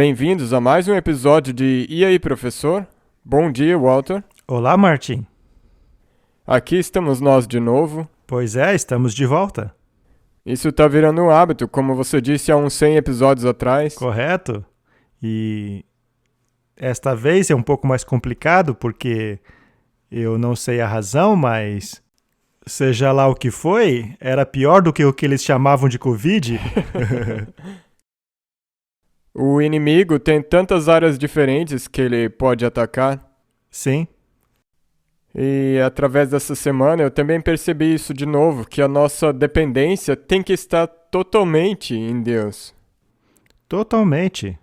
Bem-vindos a mais um episódio de E aí, professor? Bom dia, Walter. Olá, Martin. Aqui estamos nós de novo. Pois é, estamos de volta. Isso tá virando um hábito, como você disse há uns 100 episódios atrás. Correto? E esta vez é um pouco mais complicado porque eu não sei a razão, mas seja lá o que foi, era pior do que o que eles chamavam de Covid. O inimigo tem tantas áreas diferentes que ele pode atacar. Sim, E através dessa semana eu também percebi isso de novo, que a nossa dependência tem que estar totalmente em Deus. totalmente.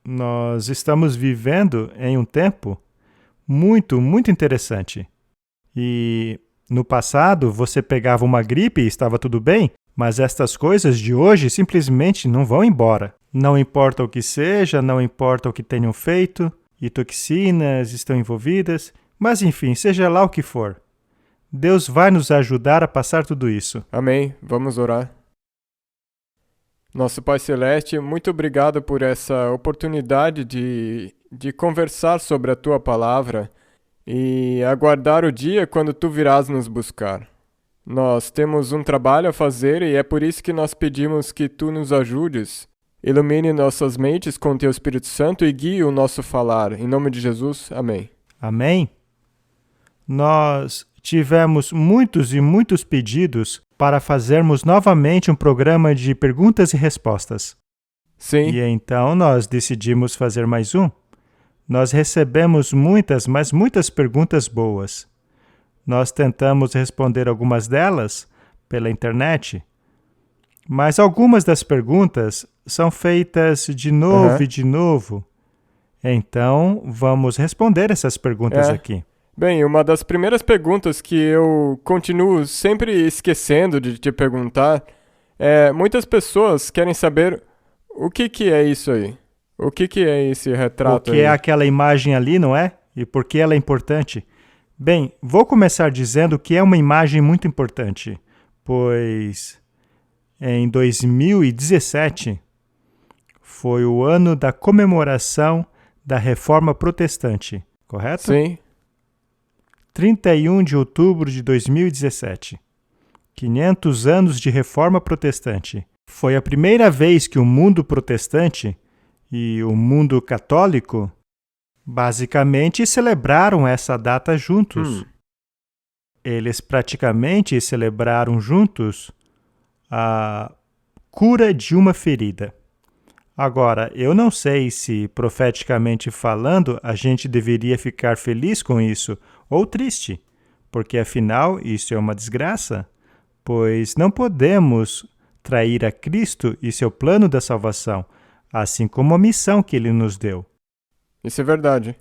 Nós estamos vivendo em um tempo muito interessante. E no passado você pegava uma gripe e estava tudo bem, mas estas coisas de hoje simplesmente não vão embora. Não importa o que seja, não importa o que tenham feito, e toxinas estão envolvidas, mas enfim, seja lá o que for. Deus vai nos ajudar a passar tudo isso. Amém. Vamos orar. Nosso Pai Celeste, muito obrigado por essa oportunidade de conversar sobre a Tua Palavra e aguardar o dia quando Tu virás nos buscar. Nós temos um trabalho a fazer e é por isso que nós pedimos que Tu nos ajudes. Ilumine nossas mentes com Teu Espírito Santo e guie o nosso falar. Em nome de Jesus, amém. Amém? Nós tivemos muitos pedidos para fazermos novamente um programa de perguntas e respostas. Sim, E então nós decidimos fazer mais um. Nós recebemos muitas perguntas boas. Nós tentamos responder algumas delas pela internet, mas algumas das perguntas são feitas de novo e de novo. Então, vamos responder essas perguntas aqui. Bem, uma das primeiras perguntas que eu continuo sempre esquecendo de te perguntar é: muitas pessoas querem saber o que é isso aí? O que é esse retrato O que aí? é aquela imagem ali, não é? E por que ela é importante? Bem, vou começar dizendo que é uma imagem muito importante, pois em 2017 foi o ano da comemoração da Reforma Protestante, correto? Sim, 31 de outubro de 2017. 500 anos de Reforma Protestante. Foi a primeira vez que o mundo protestante e o mundo católico basicamente celebraram essa data juntos. Eles praticamente celebraram juntos a cura de uma ferida. Agora, eu não sei se, profeticamente falando, a gente deveria ficar feliz com isso ou triste, porque afinal isso é uma desgraça, pois não podemos trair a Cristo e seu plano da salvação, assim como a missão que ele nos deu. isso é verdade.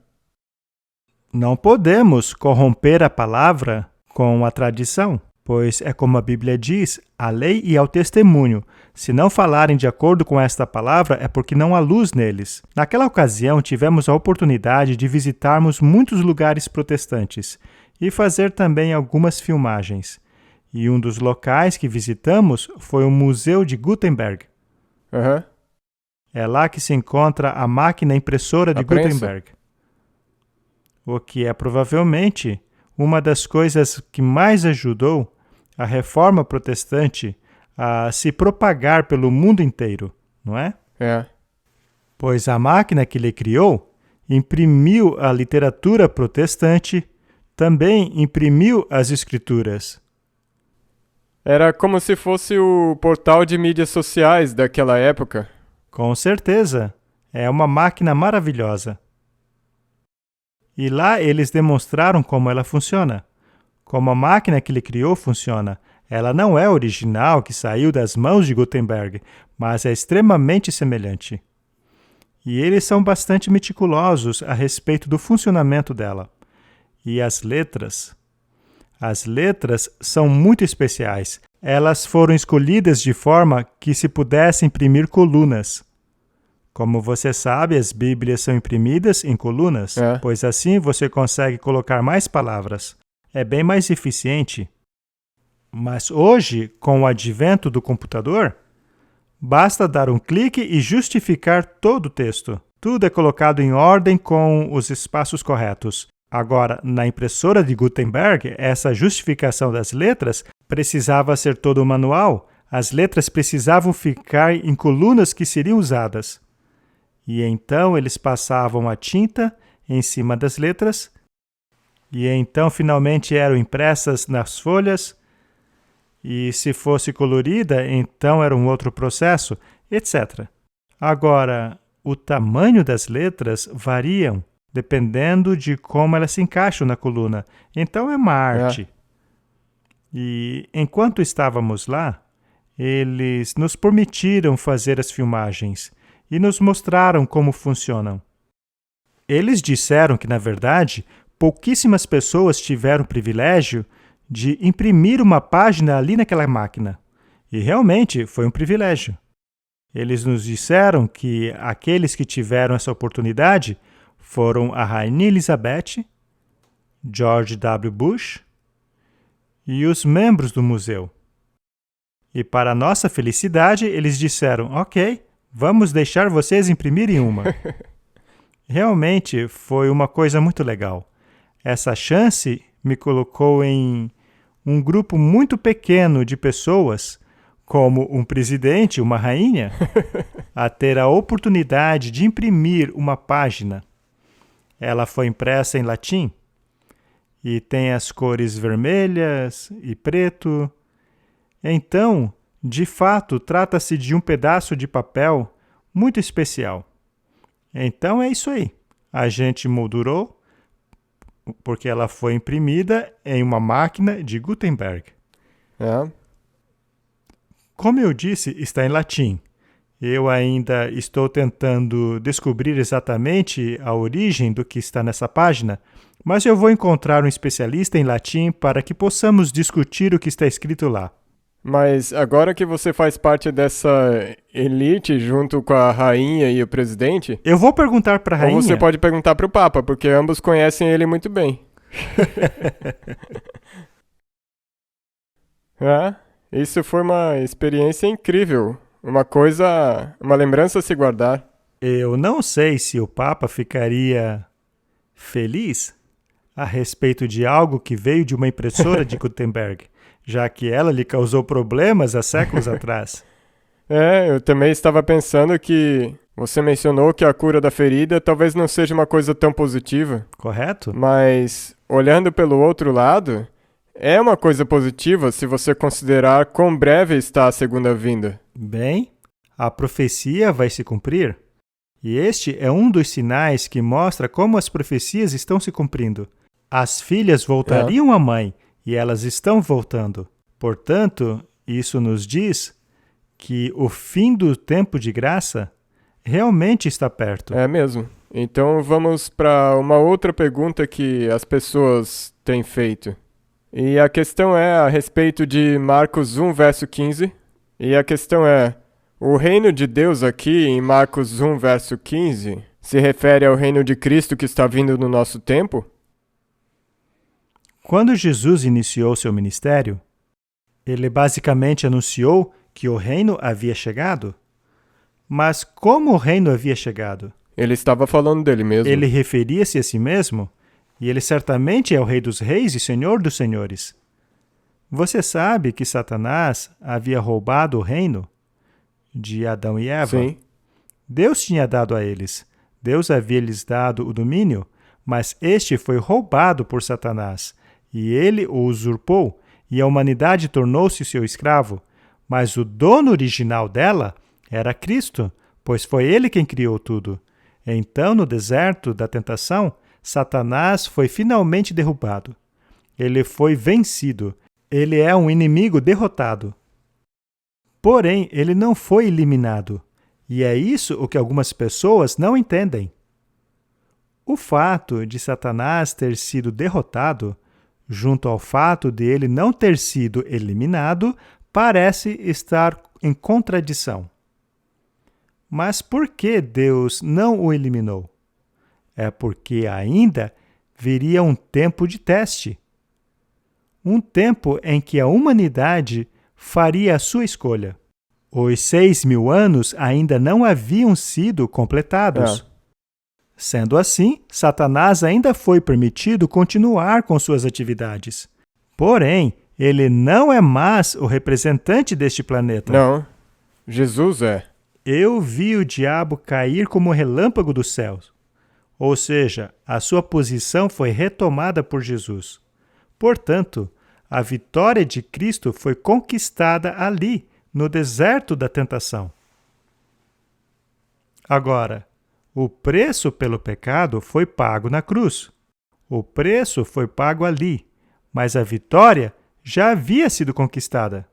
Não podemos corromper a palavra com a tradição, pois é como a Bíblia diz, a lei e ao testemunho. Se não falarem de acordo com esta palavra, é porque não há luz neles. Naquela ocasião, tivemos a oportunidade de visitarmos muitos lugares protestantes e fazer também algumas filmagens. E um dos locais que visitamos foi o Museu de Gutenberg. Aham. É lá que se encontra a máquina impressora de A prensa? Gutenberg. O que é provavelmente uma das coisas que mais ajudou a Reforma Protestante a se propagar pelo mundo inteiro, não é? É. Pois a máquina que ele criou imprimiu a literatura protestante, também imprimiu as escrituras. Era como se fosse o portal de mídias sociais daquela época. Com certeza, é uma máquina maravilhosa. E lá eles demonstraram como ela funciona. Como a máquina que ele criou funciona. Ela não é original que saiu das mãos de Gutenberg, mas é extremamente semelhante. E eles são bastante meticulosos a respeito do funcionamento dela. E as letras? As letras são muito especiais. Elas foram escolhidas de forma que se pudesse imprimir colunas. Como você sabe, as Bíblias são imprimidas em colunas, pois assim você consegue colocar mais palavras. É bem mais eficiente. Mas hoje, com o advento do computador, Basta dar um clique e justificar todo o texto. Tudo é colocado em ordem com os espaços corretos. Agora, na impressora de Gutenberg, essa justificação das letras precisava ser todo manual. As letras precisavam ficar em colunas que seriam usadas. E então eles passavam a tinta em cima das letras, e então finalmente eram impressas nas folhas, e se fosse colorida, então era um outro processo, etc. Agora, o tamanho das letras variam dependendo de como elas se encaixam na coluna. Então é uma arte. E enquanto estávamos lá, eles nos permitiram fazer as filmagens e nos mostraram como funcionam. Eles disseram que, na verdade, pouquíssimas pessoas tiveram o privilégio de imprimir uma página ali naquela máquina. E realmente foi um privilégio. Eles nos disseram que aqueles que tiveram essa oportunidade foram a Rainha Elizabeth, George W. Bush e os membros do museu. E para nossa felicidade, eles disseram, ok, vamos deixar vocês imprimirem uma. Realmente foi uma coisa muito legal. Essa chance me colocou em um grupo muito pequeno de pessoas, como um presidente, uma rainha, a ter a oportunidade de imprimir uma página. Ela foi impressa em latim e tem as cores vermelhas e preto. Então, de fato, trata-se de um pedaço de papel muito especial. Então é isso aí. A gente moldurou porque ela foi imprimida em uma máquina de Gutenberg. Como eu disse, está em latim. Eu ainda estou tentando descobrir exatamente a origem do que está nessa página, mas eu vou encontrar um especialista em latim para que possamos discutir o que está escrito lá. Mas agora que você faz parte dessa elite junto com a rainha e o presidente... Eu vou perguntar para a rainha. Ou você pode perguntar para o Papa, porque ambos conhecem ele muito bem. Isso foi uma experiência incrível. Uma lembrança a se guardar. Eu não sei se o Papa ficaria feliz a respeito de algo que veio de uma impressora de Gutenberg, já que ela lhe causou problemas há séculos atrás. Eu também estava pensando que você mencionou que a cura da ferida talvez não seja uma coisa tão positiva. Correto? Mas, olhando pelo outro lado, é uma coisa positiva se você considerar quão breve está a segunda vinda. Bem, a profecia vai se cumprir. E este é um dos sinais que mostra como as profecias estão se cumprindo. As filhas voltariam à mãe, e elas estão voltando. Portanto, isso nos diz que o fim do tempo de graça realmente está perto. É mesmo. Então vamos para uma outra pergunta que as pessoas têm feito. E a questão é a respeito de Marcos 1, verso 15. E a questão é, o reino de Deus aqui em Marcos 1, verso 15, se refere ao reino de Cristo que está vindo no nosso tempo? Quando Jesus iniciou seu ministério, ele basicamente anunciou que o reino havia chegado. Mas como o reino havia chegado? Ele estava falando dele mesmo. Ele referia-se a si mesmo, e ele certamente é o Rei dos Reis e Senhor dos Senhores. Você sabe que Satanás havia roubado o reino de Adão e Eva? Sim. Deus tinha dado a eles. Deus havia lhes dado o domínio, mas este foi roubado por Satanás, e ele o usurpou, e a humanidade tornou-se seu escravo. Mas o dono original dela era Cristo, pois foi ele quem criou tudo. Então, no deserto da tentação, Satanás foi finalmente derrubado. Ele foi vencido. Ele é um inimigo derrotado. Porém, ele não foi eliminado. E é isso o que algumas pessoas não entendem. O fato de Satanás ter sido derrotado, junto ao fato de ele não ter sido eliminado, parece estar em contradição. Mas por que Deus não o eliminou? É porque ainda viria um tempo de teste. Um tempo em que a humanidade faria a sua escolha. Os 6.000 anos ainda não haviam sido completados. Sendo assim, Satanás ainda foi permitido continuar com suas atividades. Porém, ele não é mais o representante deste planeta. Não, Jesus é. Eu vi o diabo cair como relâmpago dos céus. Ou seja, a sua posição foi retomada por Jesus. Portanto, a vitória de Cristo foi conquistada ali, no deserto da tentação. Agora, o preço pelo pecado foi pago na cruz. O preço foi pago ali, mas a vitória já havia sido conquistada.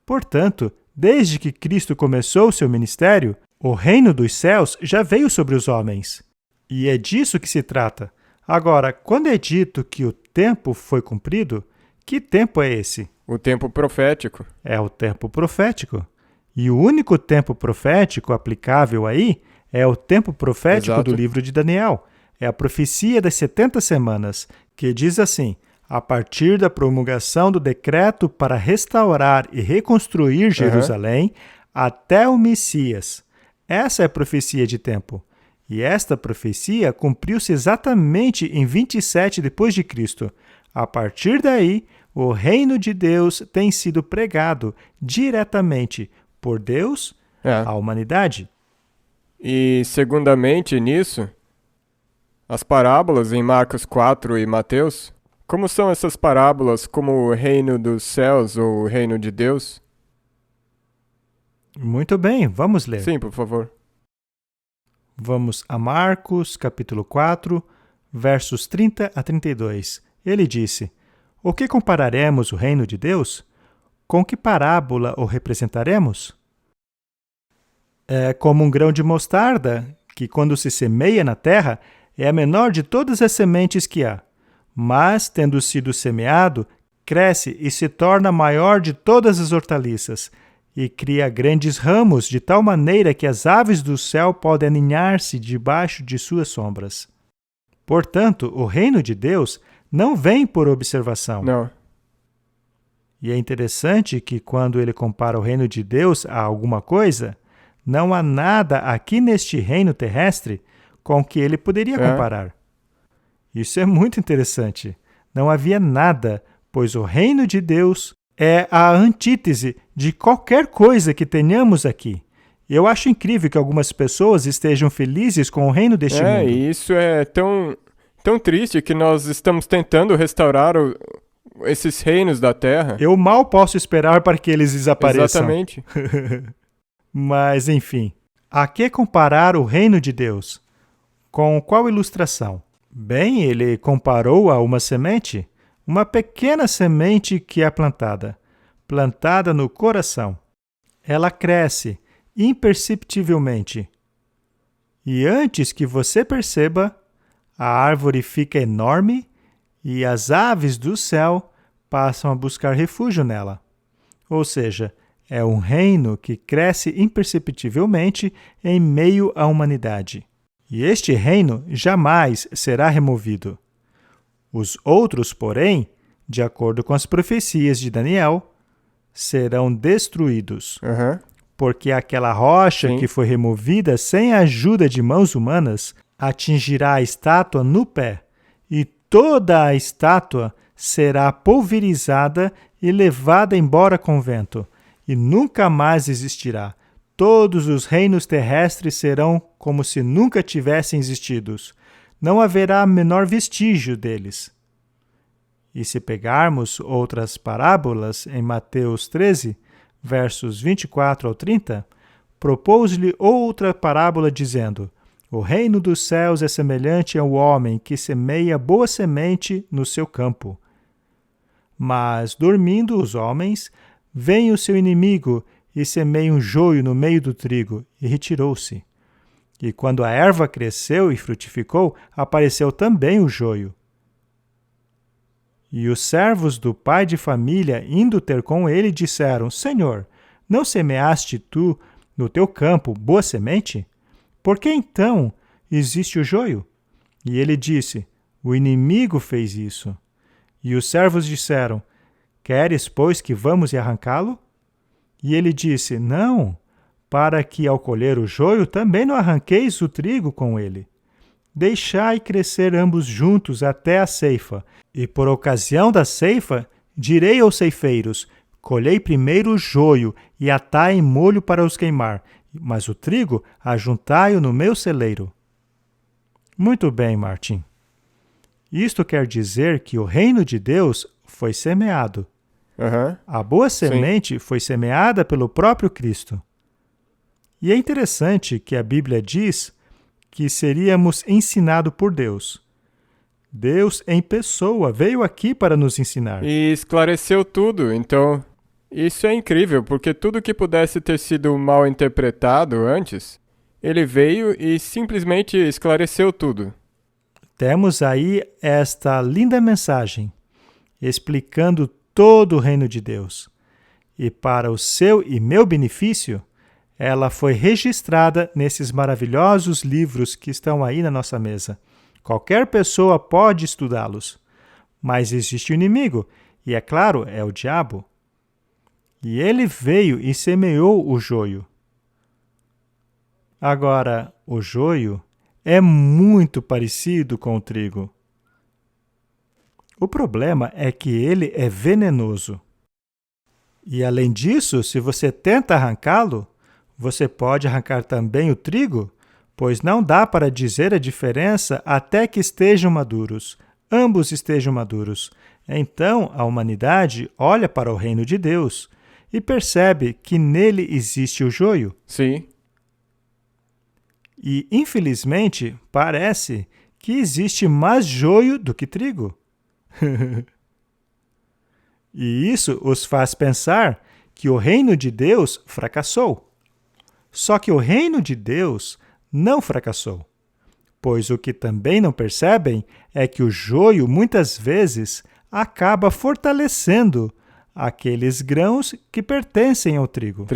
Portanto, desde que Cristo começou seu ministério, o reino dos céus já veio sobre os homens. E é disso que se trata. Agora, quando é dito que o tempo foi cumprido, que tempo é esse? O tempo profético. É o tempo profético. E o único tempo profético aplicável aí é o tempo profético Exato. do livro de Daniel. É a profecia das 70 semanas, que diz assim: a partir da promulgação do decreto para restaurar e reconstruir Jerusalém até o Messias. Essa é a profecia de tempo. E esta profecia cumpriu-se exatamente em 27 depois de Cristo. A partir daí, o reino de Deus tem sido pregado diretamente por Deus à humanidade. E, segundamente nisso, as parábolas em Marcos 4 e Mateus, como são essas parábolas como o reino dos céus ou o reino de Deus? Muito bem, vamos ler. Sim, por favor. Vamos a Marcos, capítulo 4, versos 30 a 32. Ele disse: O que compararemos o reino de Deus? Com que parábola o representaremos? É como um grão de mostarda, que quando se semeia na terra, é a menor de todas as sementes que há. Mas, tendo sido semeado, cresce e se torna a maior de todas as hortaliças, e cria grandes ramos, de tal maneira que as aves do céu podem aninhar-se debaixo de suas sombras. Portanto, o reino de Deus não vem por observação. Não. E é interessante que quando ele compara o reino de Deus a alguma coisa, não há nada aqui neste reino terrestre com que ele poderia comparar. Isso é muito interessante. Não havia nada, pois o reino de Deus é a antítese de qualquer coisa que tenhamos aqui. Eu acho incrível que algumas pessoas estejam felizes com o reino deste mundo. E isso é tão triste que nós estamos tentando restaurar esses reinos da terra. Eu mal posso esperar para que eles desapareçam. Exatamente. Mas, enfim, a que comparar o reino de Deus? Com qual ilustração? Bem, ele comparou a uma semente, uma pequena semente que é plantada no coração. Ela cresce imperceptivelmente. E antes que você perceba, a árvore fica enorme e as aves do céu passam a buscar refúgio nela. Ou seja, é um reino que cresce imperceptivelmente em meio à humanidade. E este reino jamais será removido. Os outros, porém, de acordo com as profecias de Daniel, serão destruídos. Porque aquela rocha que foi removida sem a ajuda de mãos humanas atingirá a estátua no pé, e toda a estátua será pulverizada e levada embora com vento, e nunca mais existirá. Todos os reinos terrestres serão como se nunca tivessem existido. Não haverá menor vestígio deles. E se pegarmos outras parábolas em Mateus 13, versos 24 ao 30, propôs-lhe outra parábola dizendo: O reino dos céus é semelhante ao homem que semeia boa semente no seu campo. Mas, dormindo os homens, vem o seu inimigo e semeia um joio no meio do trigo, e retirou-se. E quando a erva cresceu e frutificou, apareceu também o joio. E os servos do pai de família, indo ter com ele, disseram: Senhor, não semeaste tu no teu campo boa semente? Por que então existe o joio? E ele disse: O inimigo fez isso. E os servos disseram: Queres, pois, que vamos e arrancá-lo? E ele disse: Não, para que ao colher o joio também não arranqueis o trigo com ele. Deixai crescer ambos juntos até a ceifa, e por ocasião da ceifa, direi aos ceifeiros: colhei primeiro o joio e atai em molho para os queimar, mas o trigo ajuntai-o no meu celeiro. Muito bem, Martin. Isto quer dizer que o reino de Deus foi semeado. A boa semente foi semeada pelo próprio Cristo. E é interessante que a Bíblia diz que seríamos ensinados por Deus. Deus em pessoa veio aqui para nos ensinar. E esclareceu tudo, então isso é incrível, porque tudo que pudesse ter sido mal interpretado antes, ele veio e simplesmente esclareceu tudo. Temos aí esta linda mensagem, explicando todo o reino de Deus. E para o seu e meu benefício, ela foi registrada nesses maravilhosos livros que estão aí na nossa mesa. Qualquer pessoa pode estudá-los. Mas existe um inimigo, e é claro, é o diabo. E ele veio e semeou o joio. Agora, o joio é muito parecido com o trigo. O problema é que ele é venenoso. E além disso, se você tenta arrancá-lo, você pode arrancar também o trigo, pois não dá para dizer a diferença até que estejam maduros. Ambos estejam maduros. Então, a humanidade olha para o reino de Deus e percebe que nele existe o joio. Sim. E, infelizmente, parece que existe mais joio do que trigo. E isso os faz pensar que o reino de Deus fracassou. Só que o reino de Deus não fracassou, pois o que também não percebem é que o joio muitas vezes acaba fortalecendo aqueles grãos que pertencem ao trigo.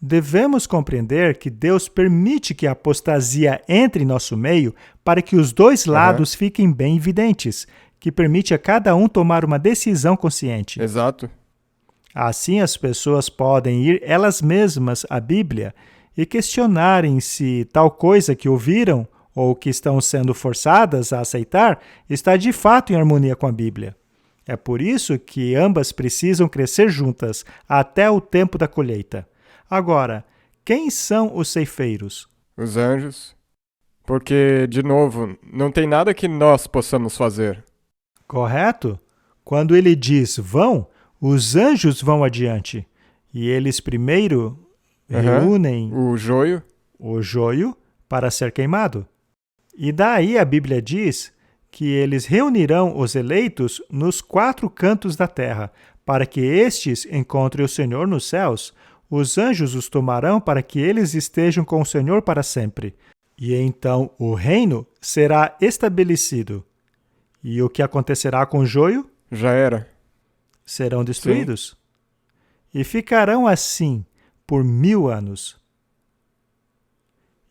Devemos compreender que Deus permite que a apostasia entre em nosso meio para que os dois lados fiquem bem evidentes, que permite a cada um tomar uma decisão consciente. Exato. Assim, as pessoas podem ir elas mesmas à Bíblia e questionarem se tal coisa que ouviram ou que estão sendo forçadas a aceitar está de fato em harmonia com a Bíblia. É por isso que ambas precisam crescer juntas até o tempo da colheita. Agora, quem são os ceifeiros? Os anjos. Porque, de novo, não tem nada que nós possamos fazer. Correto? Quando ele diz vão, os anjos vão adiante. E eles primeiro reúnem o joio para ser queimado. E daí a Bíblia diz que eles reunirão os eleitos nos 4 cantos da terra, para que estes encontrem o Senhor nos céus. Os anjos os tomarão para que eles estejam com o Senhor para sempre. E então o reino será estabelecido. E o que acontecerá com o joio? Já era. Serão destruídos. Sim. E ficarão assim por 1000 anos.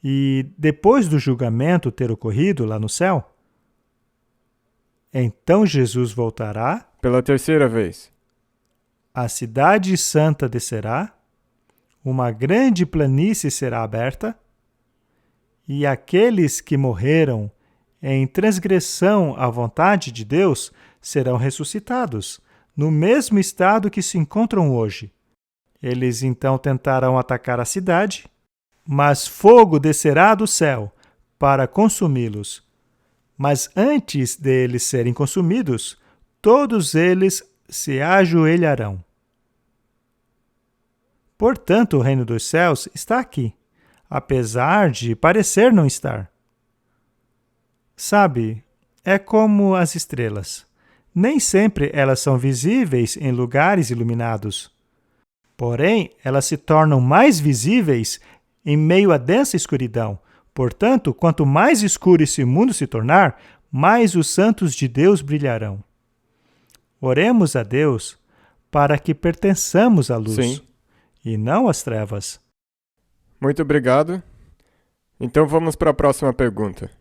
E depois do julgamento ter ocorrido lá no céu, então Jesus voltará. Pela 3ª vez. A cidade santa descerá. Uma grande planície será aberta. E aqueles que morreram em transgressão à vontade de Deus serão ressuscitados, no mesmo estado que se encontram hoje. Eles então tentarão atacar a cidade, mas fogo descerá do céu para consumi-los. Mas antes deles serem consumidos, todos eles se ajoelharão. Portanto, o reino dos céus está aqui, apesar de parecer não estar. Sabe, é como as estrelas. Nem sempre elas são visíveis em lugares iluminados. Porém, elas se tornam mais visíveis em meio à densa escuridão. Portanto, quanto mais escuro esse mundo se tornar, mais os santos de Deus brilharão. Oremos a Deus para que pertençamos à luz. Sim. E não às trevas. Muito obrigado. Então vamos para a próxima pergunta.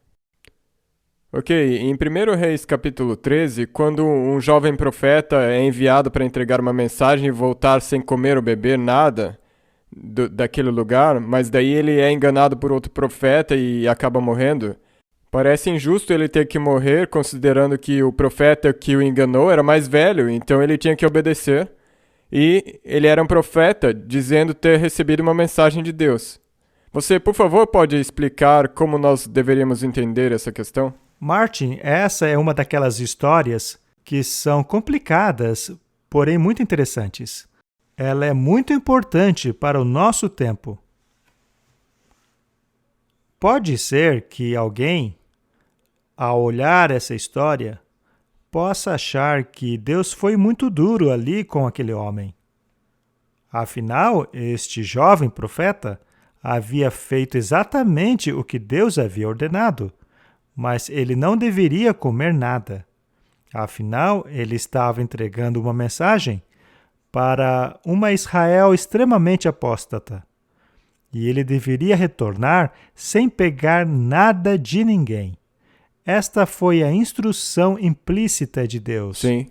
Ok, em 1 Reis capítulo 13, quando um jovem profeta é enviado para entregar uma mensagem e voltar sem comer ou beber nada, daquele lugar, mas daí ele é enganado por outro profeta e acaba morrendo. Parece injusto ele ter que morrer, considerando que o profeta que o enganou era mais velho, então ele tinha que obedecer. E ele era um profeta, dizendo ter recebido uma mensagem de Deus. Você, por favor, pode explicar como nós deveríamos entender essa questão? Martin, essa é uma daquelas histórias que são complicadas, porém muito interessantes. Ela é muito importante para o nosso tempo. Pode ser que alguém, ao olhar essa história, possa achar que Deus foi muito duro ali com aquele homem. Afinal, este jovem profeta havia feito exatamente o que Deus havia ordenado, mas ele não deveria comer nada. Afinal, ele estava entregando uma mensagem para uma Israel extremamente apóstata. E ele deveria retornar sem pegar nada de ninguém. Esta foi a instrução implícita de Deus. Sim.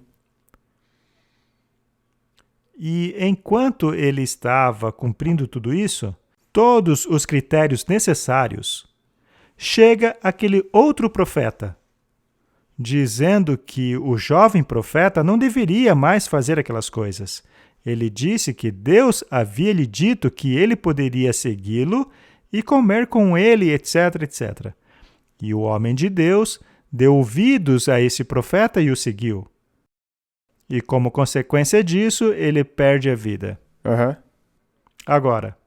E enquanto ele estava cumprindo tudo isso, todos os critérios necessários, chega aquele outro profeta, dizendo que o jovem profeta não deveria mais fazer aquelas coisas. Ele disse que Deus havia lhe dito que ele poderia segui-lo e comer com ele, etc, etc. E o homem de Deus deu ouvidos a esse profeta e o seguiu. E como consequência disso, ele perde a vida. Agora,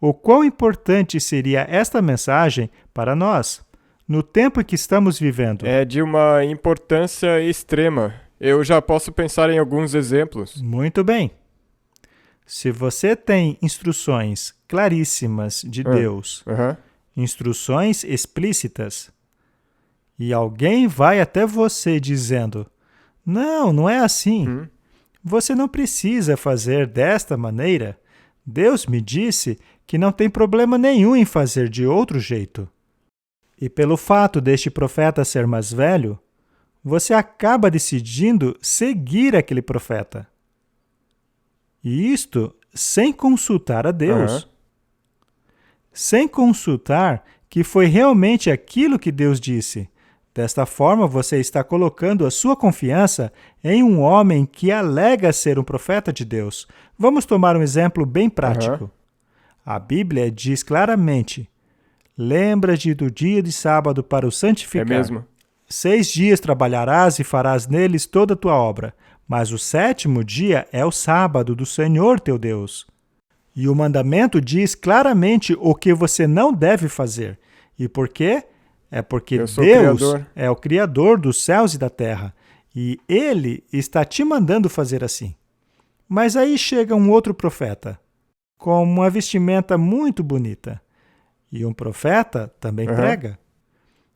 o quão importante seria esta mensagem para nós, no tempo em que estamos vivendo? É de uma importância extrema. Eu já posso pensar em alguns exemplos. Muito bem. Se você tem instruções claríssimas de Deus, instruções explícitas, e alguém vai até você dizendo: não é assim. Você não precisa fazer desta maneira. Deus me disse que não tem problema nenhum em fazer de outro jeito. E pelo fato deste profeta ser mais velho, você acaba decidindo seguir aquele profeta. E isto sem consultar a Deus. Sem consultar que foi realmente aquilo que Deus disse. Desta forma, você está colocando a sua confiança em um homem que alega ser um profeta de Deus. Vamos tomar um exemplo bem prático. A Bíblia diz claramente: lembra-te do dia de sábado para o santificar. É mesmo? 6 dias trabalharás e farás neles toda a tua obra, mas o 7º dia é o sábado do Senhor teu Deus. E o mandamento diz claramente o que você não deve fazer. E por quê? É porque Deus é o Criador dos céus e da terra, e Ele está te mandando fazer assim. Mas aí chega um outro profeta, com uma vestimenta muito bonita, e um profeta também prega.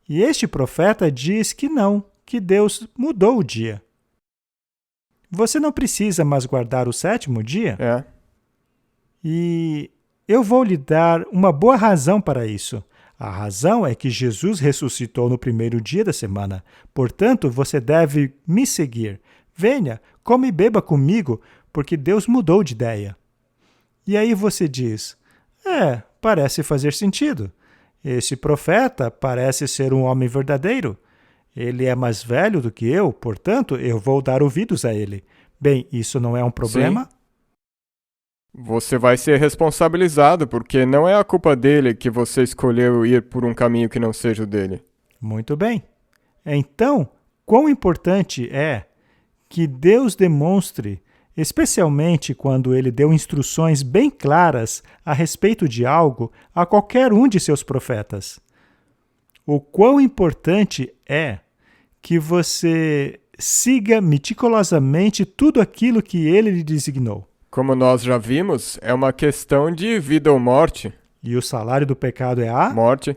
E este profeta diz que não, que Deus mudou o dia. Você não precisa mais guardar o 7º dia? E eu vou lhe dar uma boa razão para isso. A razão é que Jesus ressuscitou no 1º dia da semana. Portanto, você deve me seguir. Venha, come e beba comigo, porque Deus mudou de ideia. E aí você diz: parece fazer sentido. Esse profeta parece ser um homem verdadeiro. Ele é mais velho do que eu, portanto, eu vou dar ouvidos a ele. Bem, isso não é um problema? Sim. Você vai ser responsabilizado, porque não é a culpa dele que você escolheu ir por um caminho que não seja o dele. Muito bem. Então, quão importante é que Deus demonstre, especialmente quando ele deu instruções bem claras a respeito de algo a qualquer um de seus profetas. O quão importante é que você siga meticulosamente tudo aquilo que ele lhe designou. Como nós já vimos, é uma questão de vida ou morte. E o salário do pecado é a morte.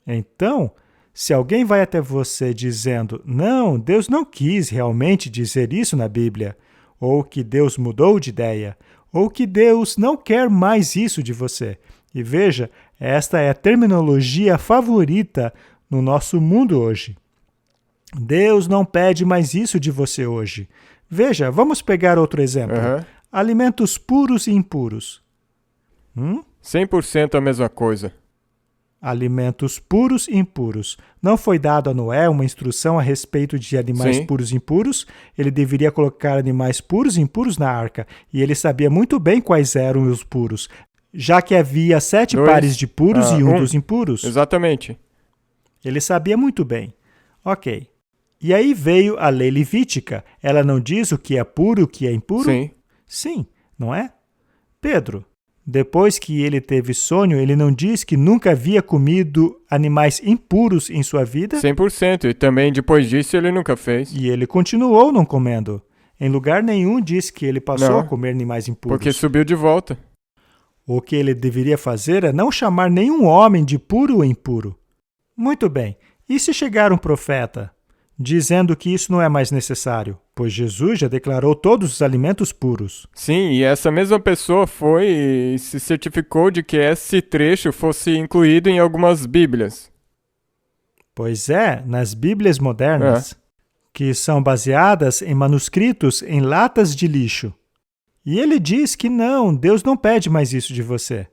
Então, se alguém vai até você dizendo: não, Deus não quis realmente dizer isso na Bíblia, ou que Deus mudou de ideia, ou que Deus não quer mais isso de você. E veja, esta é a terminologia favorita no nosso mundo hoje. Deus não pede mais isso de você hoje. Veja, vamos pegar outro exemplo. Alimentos puros e impuros. 100% a mesma coisa. Alimentos puros e impuros. Não foi dado a Noé uma instrução a respeito de animais Sim. puros e impuros? Ele deveria colocar animais puros e impuros na arca. E ele sabia muito bem quais eram os puros, já que havia 7 Dois. pares de puros e um dos impuros. Exatamente. Ele sabia muito bem. Ok. E aí veio a lei levítica. Ela não diz o que é puro e o que é impuro? Sim. Sim, não é? Pedro, depois que ele teve sonho, ele não diz que nunca havia comido animais impuros em sua vida? 100%. E também depois disso ele nunca fez. E ele continuou não comendo. Em lugar nenhum diz que ele passou Não, a comer animais impuros. Porque subiu de volta. O que ele deveria fazer é não chamar nenhum homem de puro ou impuro. Muito bem. E se chegar um profeta dizendo que isso não é mais necessário, pois Jesus já declarou todos os alimentos puros? Sim, e essa mesma pessoa foi e se certificou de que esse trecho fosse incluído em algumas Bíblias. Pois é, nas Bíblias modernas, que são baseadas em manuscritos em latas de lixo. E ele diz que não, Deus não pede mais isso de você.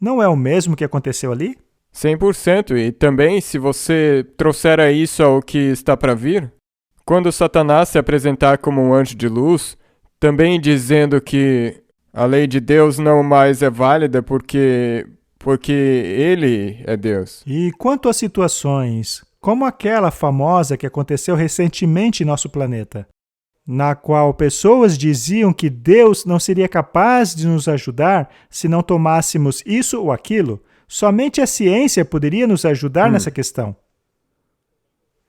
Não é o mesmo que aconteceu ali? 100%. E também, se você trouxer a isso ao que está para vir, quando Satanás se apresentar como um anjo de luz, também dizendo que a lei de Deus não mais é válida porque ele é Deus. E quanto a situações como aquela famosa que aconteceu recentemente em nosso planeta, na qual pessoas diziam que Deus não seria capaz de nos ajudar se não tomássemos isso ou aquilo, somente a ciência poderia nos ajudar nessa questão.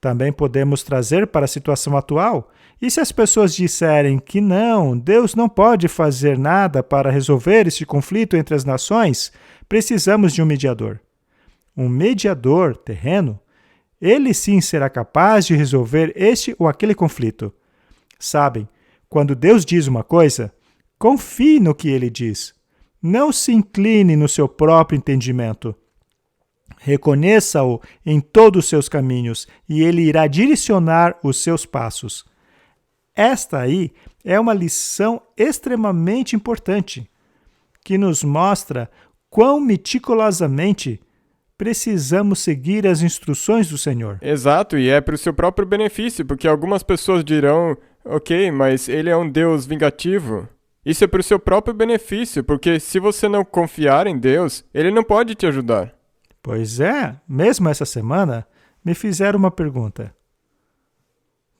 Também podemos trazer para a situação atual. E se as pessoas disserem que não, Deus não pode fazer nada para resolver esse conflito entre as nações, precisamos de um mediador. Um mediador terreno, ele sim será capaz de resolver este ou aquele conflito. Sabem, quando Deus diz uma coisa, confie no que ele diz. Não se incline no seu próprio entendimento. Reconheça-o em todos os seus caminhos e ele irá direcionar os seus passos. Esta aí é uma lição extremamente importante, que nos mostra quão meticulosamente precisamos seguir as instruções do Senhor. Exato, e é para o seu próprio benefício, porque algumas pessoas dirão, ok, mas ele é um Deus vingativo. Isso é para o seu próprio benefício, porque se você não confiar em Deus, ele não pode te ajudar. Pois é, mesmo essa semana me fizeram uma pergunta.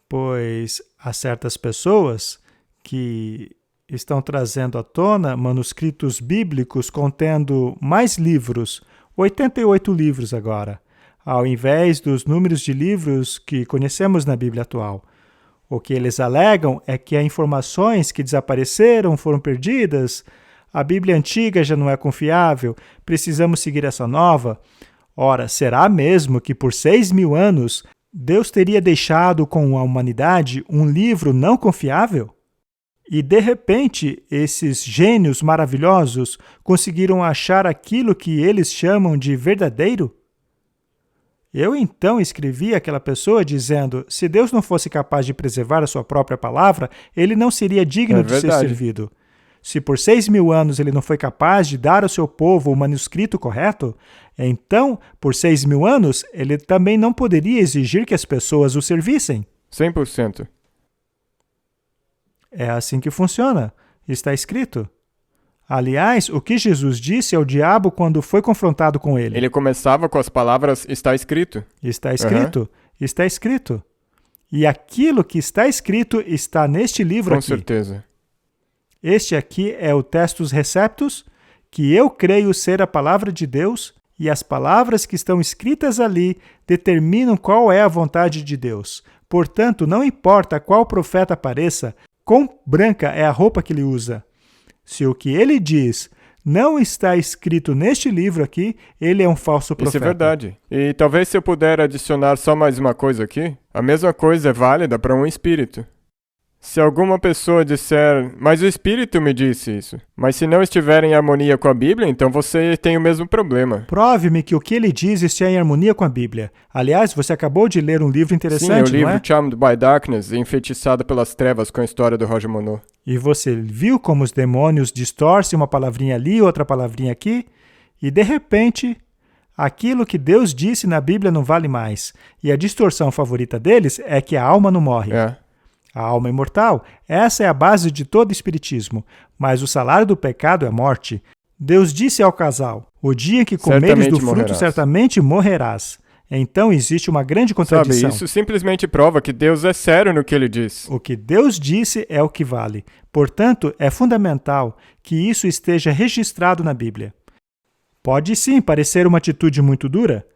Pois há certas pessoas que estão trazendo à tona manuscritos bíblicos contendo mais livros, 88 livros agora, ao invés dos números de livros que conhecemos na Bíblia atual. O que eles alegam é que há informações que desapareceram, foram perdidas, a Bíblia antiga já não é confiável, precisamos seguir essa nova. Ora, será mesmo que por 6.000 anos Deus teria deixado com a humanidade um livro não confiável? E de repente, esses gênios maravilhosos conseguiram achar aquilo que eles chamam de verdadeiro? Eu então escrevi àquela pessoa dizendo, se Deus não fosse capaz de preservar a sua própria palavra, ele não seria digno de ser servido. Se por 6.000 anos ele não foi capaz de dar ao seu povo o manuscrito correto, então, por 6.000 anos, ele também não poderia exigir que as pessoas o servissem. 100%. É assim que funciona. Está escrito. Aliás, o que Jesus disse ao diabo quando foi confrontado com ele? Ele começava com as palavras, está escrito. Está escrito? Está escrito. E aquilo que está escrito está neste livro Com aqui. certeza. Este aqui é o Textus Receptus, que eu creio ser a palavra de Deus, e as palavras que estão escritas ali determinam qual é a vontade de Deus. Portanto, não importa qual profeta apareça, quão branca é a roupa que ele usa. Se o que ele diz não está escrito neste livro aqui, ele é um falso profeta. Isso é verdade. E talvez se eu puder adicionar só mais uma coisa aqui, a mesma coisa é válida para um espírito. Se alguma pessoa disser, mas o Espírito me disse isso, mas se não estiver em harmonia com a Bíblia, então você tem o mesmo problema. Prove-me que o que ele diz está em harmonia com a Bíblia. Aliás, você acabou de ler um livro Sim, interessante, o livro não é? Charmed by Darkness, Enfeitiçado pelas Trevas, com a história do Roger Monroe. E você viu como os demônios distorcem uma palavrinha ali, outra palavrinha aqui, e de repente, aquilo que Deus disse na Bíblia não vale mais. E a distorção favorita deles é que a alma não morre. É. A alma é imortal. Essa é a base de todo espiritismo. Mas o salário do pecado é a morte. Deus disse ao casal: o dia em que comeres Certamente do fruto, morrerás. certamente morrerás. Então existe uma grande Sabe, contradição. isso simplesmente prova que Deus é sério no que ele diz. O que Deus disse é o que vale. Portanto, é fundamental que isso esteja registrado na Bíblia. Pode sim parecer uma atitude muito dura,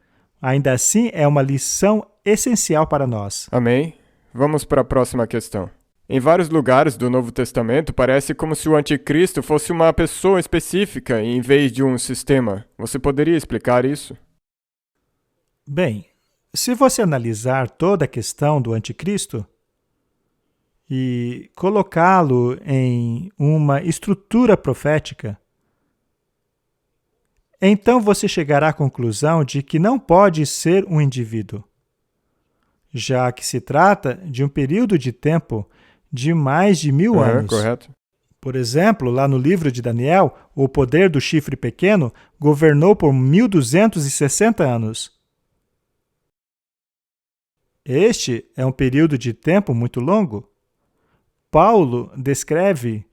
ainda assim é uma lição essencial para nós. Amém? Vamos para a próxima questão. Em vários lugares do Novo Testamento, parece como se o anticristo fosse uma pessoa específica em vez de um sistema. Você poderia explicar isso? Bem, se você analisar toda a questão do anticristo e colocá-lo em uma estrutura profética, então você chegará à conclusão de que não pode ser um indivíduo, já que se trata de um período de tempo de mais de 1000 anos. Correto. Por exemplo, lá no livro de Daniel, o poder do chifre pequeno governou por 1260 anos. Este é um período de tempo muito longo. Paulo descreve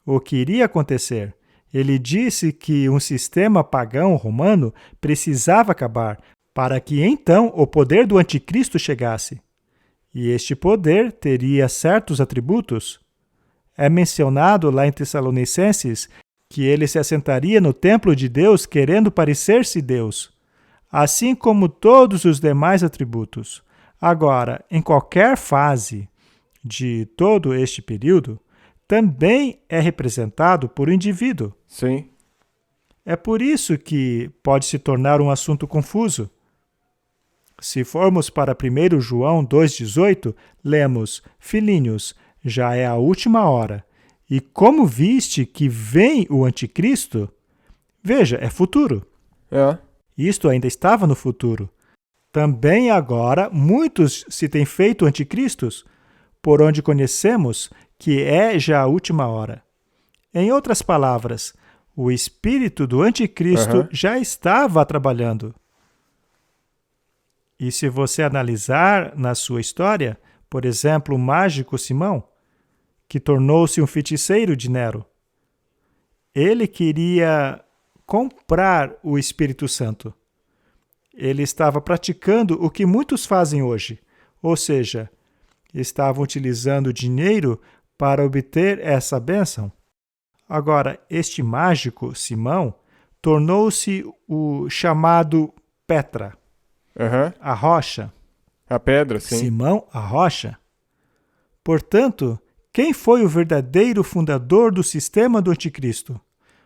o que iria acontecer. Ele disse que um sistema pagão romano precisava acabar para que então o poder do anticristo chegasse. E este poder teria certos atributos. É mencionado lá em Tessalonicenses que ele se assentaria no templo de Deus querendo parecer-se Deus, assim como todos os demais atributos. Agora, em qualquer fase de todo este período, também é representado por um indivíduo. Sim. É por isso que pode se tornar um assunto confuso. Se formos para 1 João 2,18, lemos: Filhinhos, já é a última hora. E como viste que vem o anticristo? Veja, é futuro. É. Isto ainda estava no futuro. Também agora muitos se têm feito anticristos, por onde conhecemos que é já a última hora. Em outras palavras, o espírito do anticristo já estava trabalhando. E se você analisar na sua história, por exemplo, o mágico Simão, que tornou-se um feiticeiro de Nero, ele queria comprar o Espírito Santo. Ele estava praticando o que muitos fazem hoje, ou seja, estavam utilizando dinheiro para obter essa bênção. Agora, este mágico, Simão, tornou-se o chamado Petra, a rocha. A pedra, sim. Simão, a rocha. Portanto, quem foi o verdadeiro fundador do sistema do anticristo?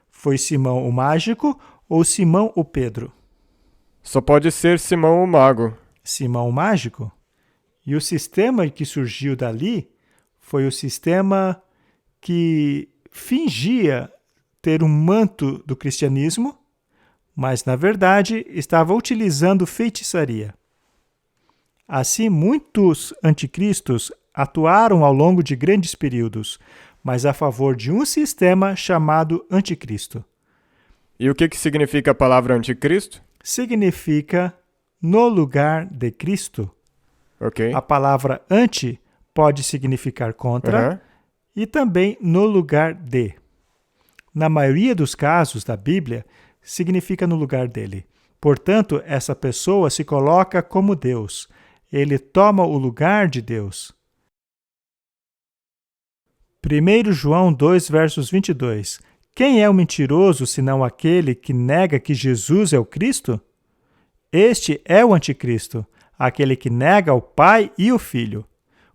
Foi Simão o mágico ou Simão o Pedro? Só pode ser Simão o mago. Simão o mágico? E o sistema que surgiu dali foi o sistema que fingia ter um manto do cristianismo, mas, na verdade, estava utilizando feitiçaria. Assim, muitos anticristos atuaram ao longo de grandes períodos, mas a favor de um sistema chamado anticristo. E o que significa a palavra anticristo? Significa no lugar de Cristo. Ok. A palavra anti pode significar contra e também no lugar de. Na maioria dos casos da Bíblia, significa no lugar dele. Portanto, essa pessoa se coloca como Deus. Ele toma o lugar de Deus. 1 João 2, versos 22. Quem é o mentiroso senão aquele que nega que Jesus é o Cristo? Este é o anticristo, aquele que nega o Pai e o Filho.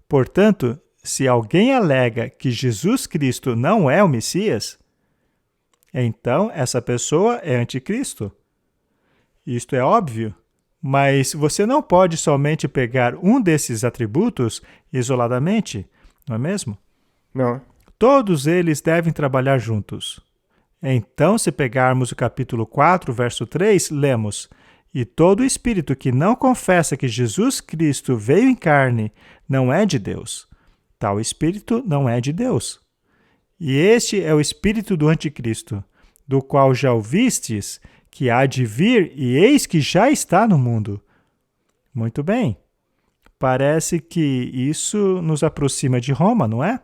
Portanto, se alguém alega que Jesus Cristo não é o Messias, então essa pessoa é anticristo. Isto é óbvio, mas você não pode somente pegar um desses atributos isoladamente, não é mesmo? Não. Todos eles devem trabalhar juntos. Então, se pegarmos o capítulo 4, verso 3, lemos: E todo espírito que não confessa que Jesus Cristo veio em carne não é de Deus. Tal espírito não é de Deus. E este é o espírito do anticristo, do qual já ouvistes que há de vir e eis que já está no mundo. Muito bem. Parece que isso nos aproxima de Roma, não é?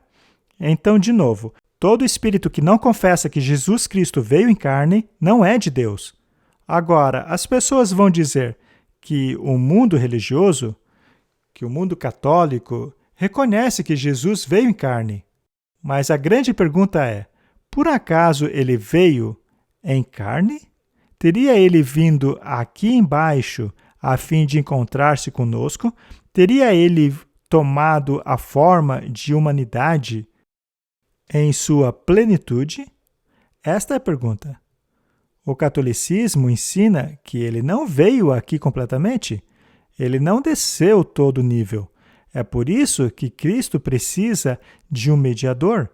Então, de novo, todo espírito que não confessa que Jesus Cristo veio em carne não é de Deus. Agora, as pessoas vão dizer que o mundo religioso, que o mundo católico, reconhece que Jesus veio em carne. Mas a grande pergunta é, por acaso ele veio em carne? Teria ele vindo aqui embaixo a fim de encontrar-se conosco? Teria ele tomado a forma de humanidade em sua plenitude? Esta é a pergunta. O catolicismo ensina que ele não veio aqui completamente. Ele não desceu todo o nível. É por isso que Cristo precisa de um mediador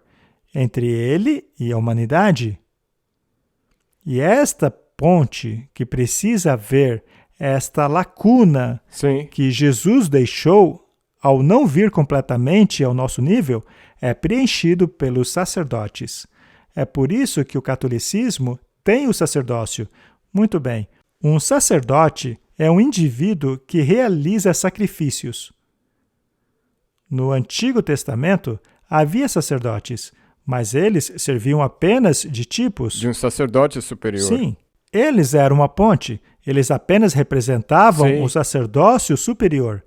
entre ele e a humanidade. E esta ponte que precisa haver, esta lacuna Sim. que Jesus deixou ao não vir completamente ao nosso nível, é preenchido pelos sacerdotes. É por isso que o catolicismo tem o sacerdócio. Muito bem, um sacerdote é um indivíduo que realiza sacrifícios. No Antigo Testamento havia sacerdotes, mas eles serviam apenas de tipos. De um sacerdote superior. Sim, eles eram uma ponte, eles apenas representavam Sim. o sacerdócio superior.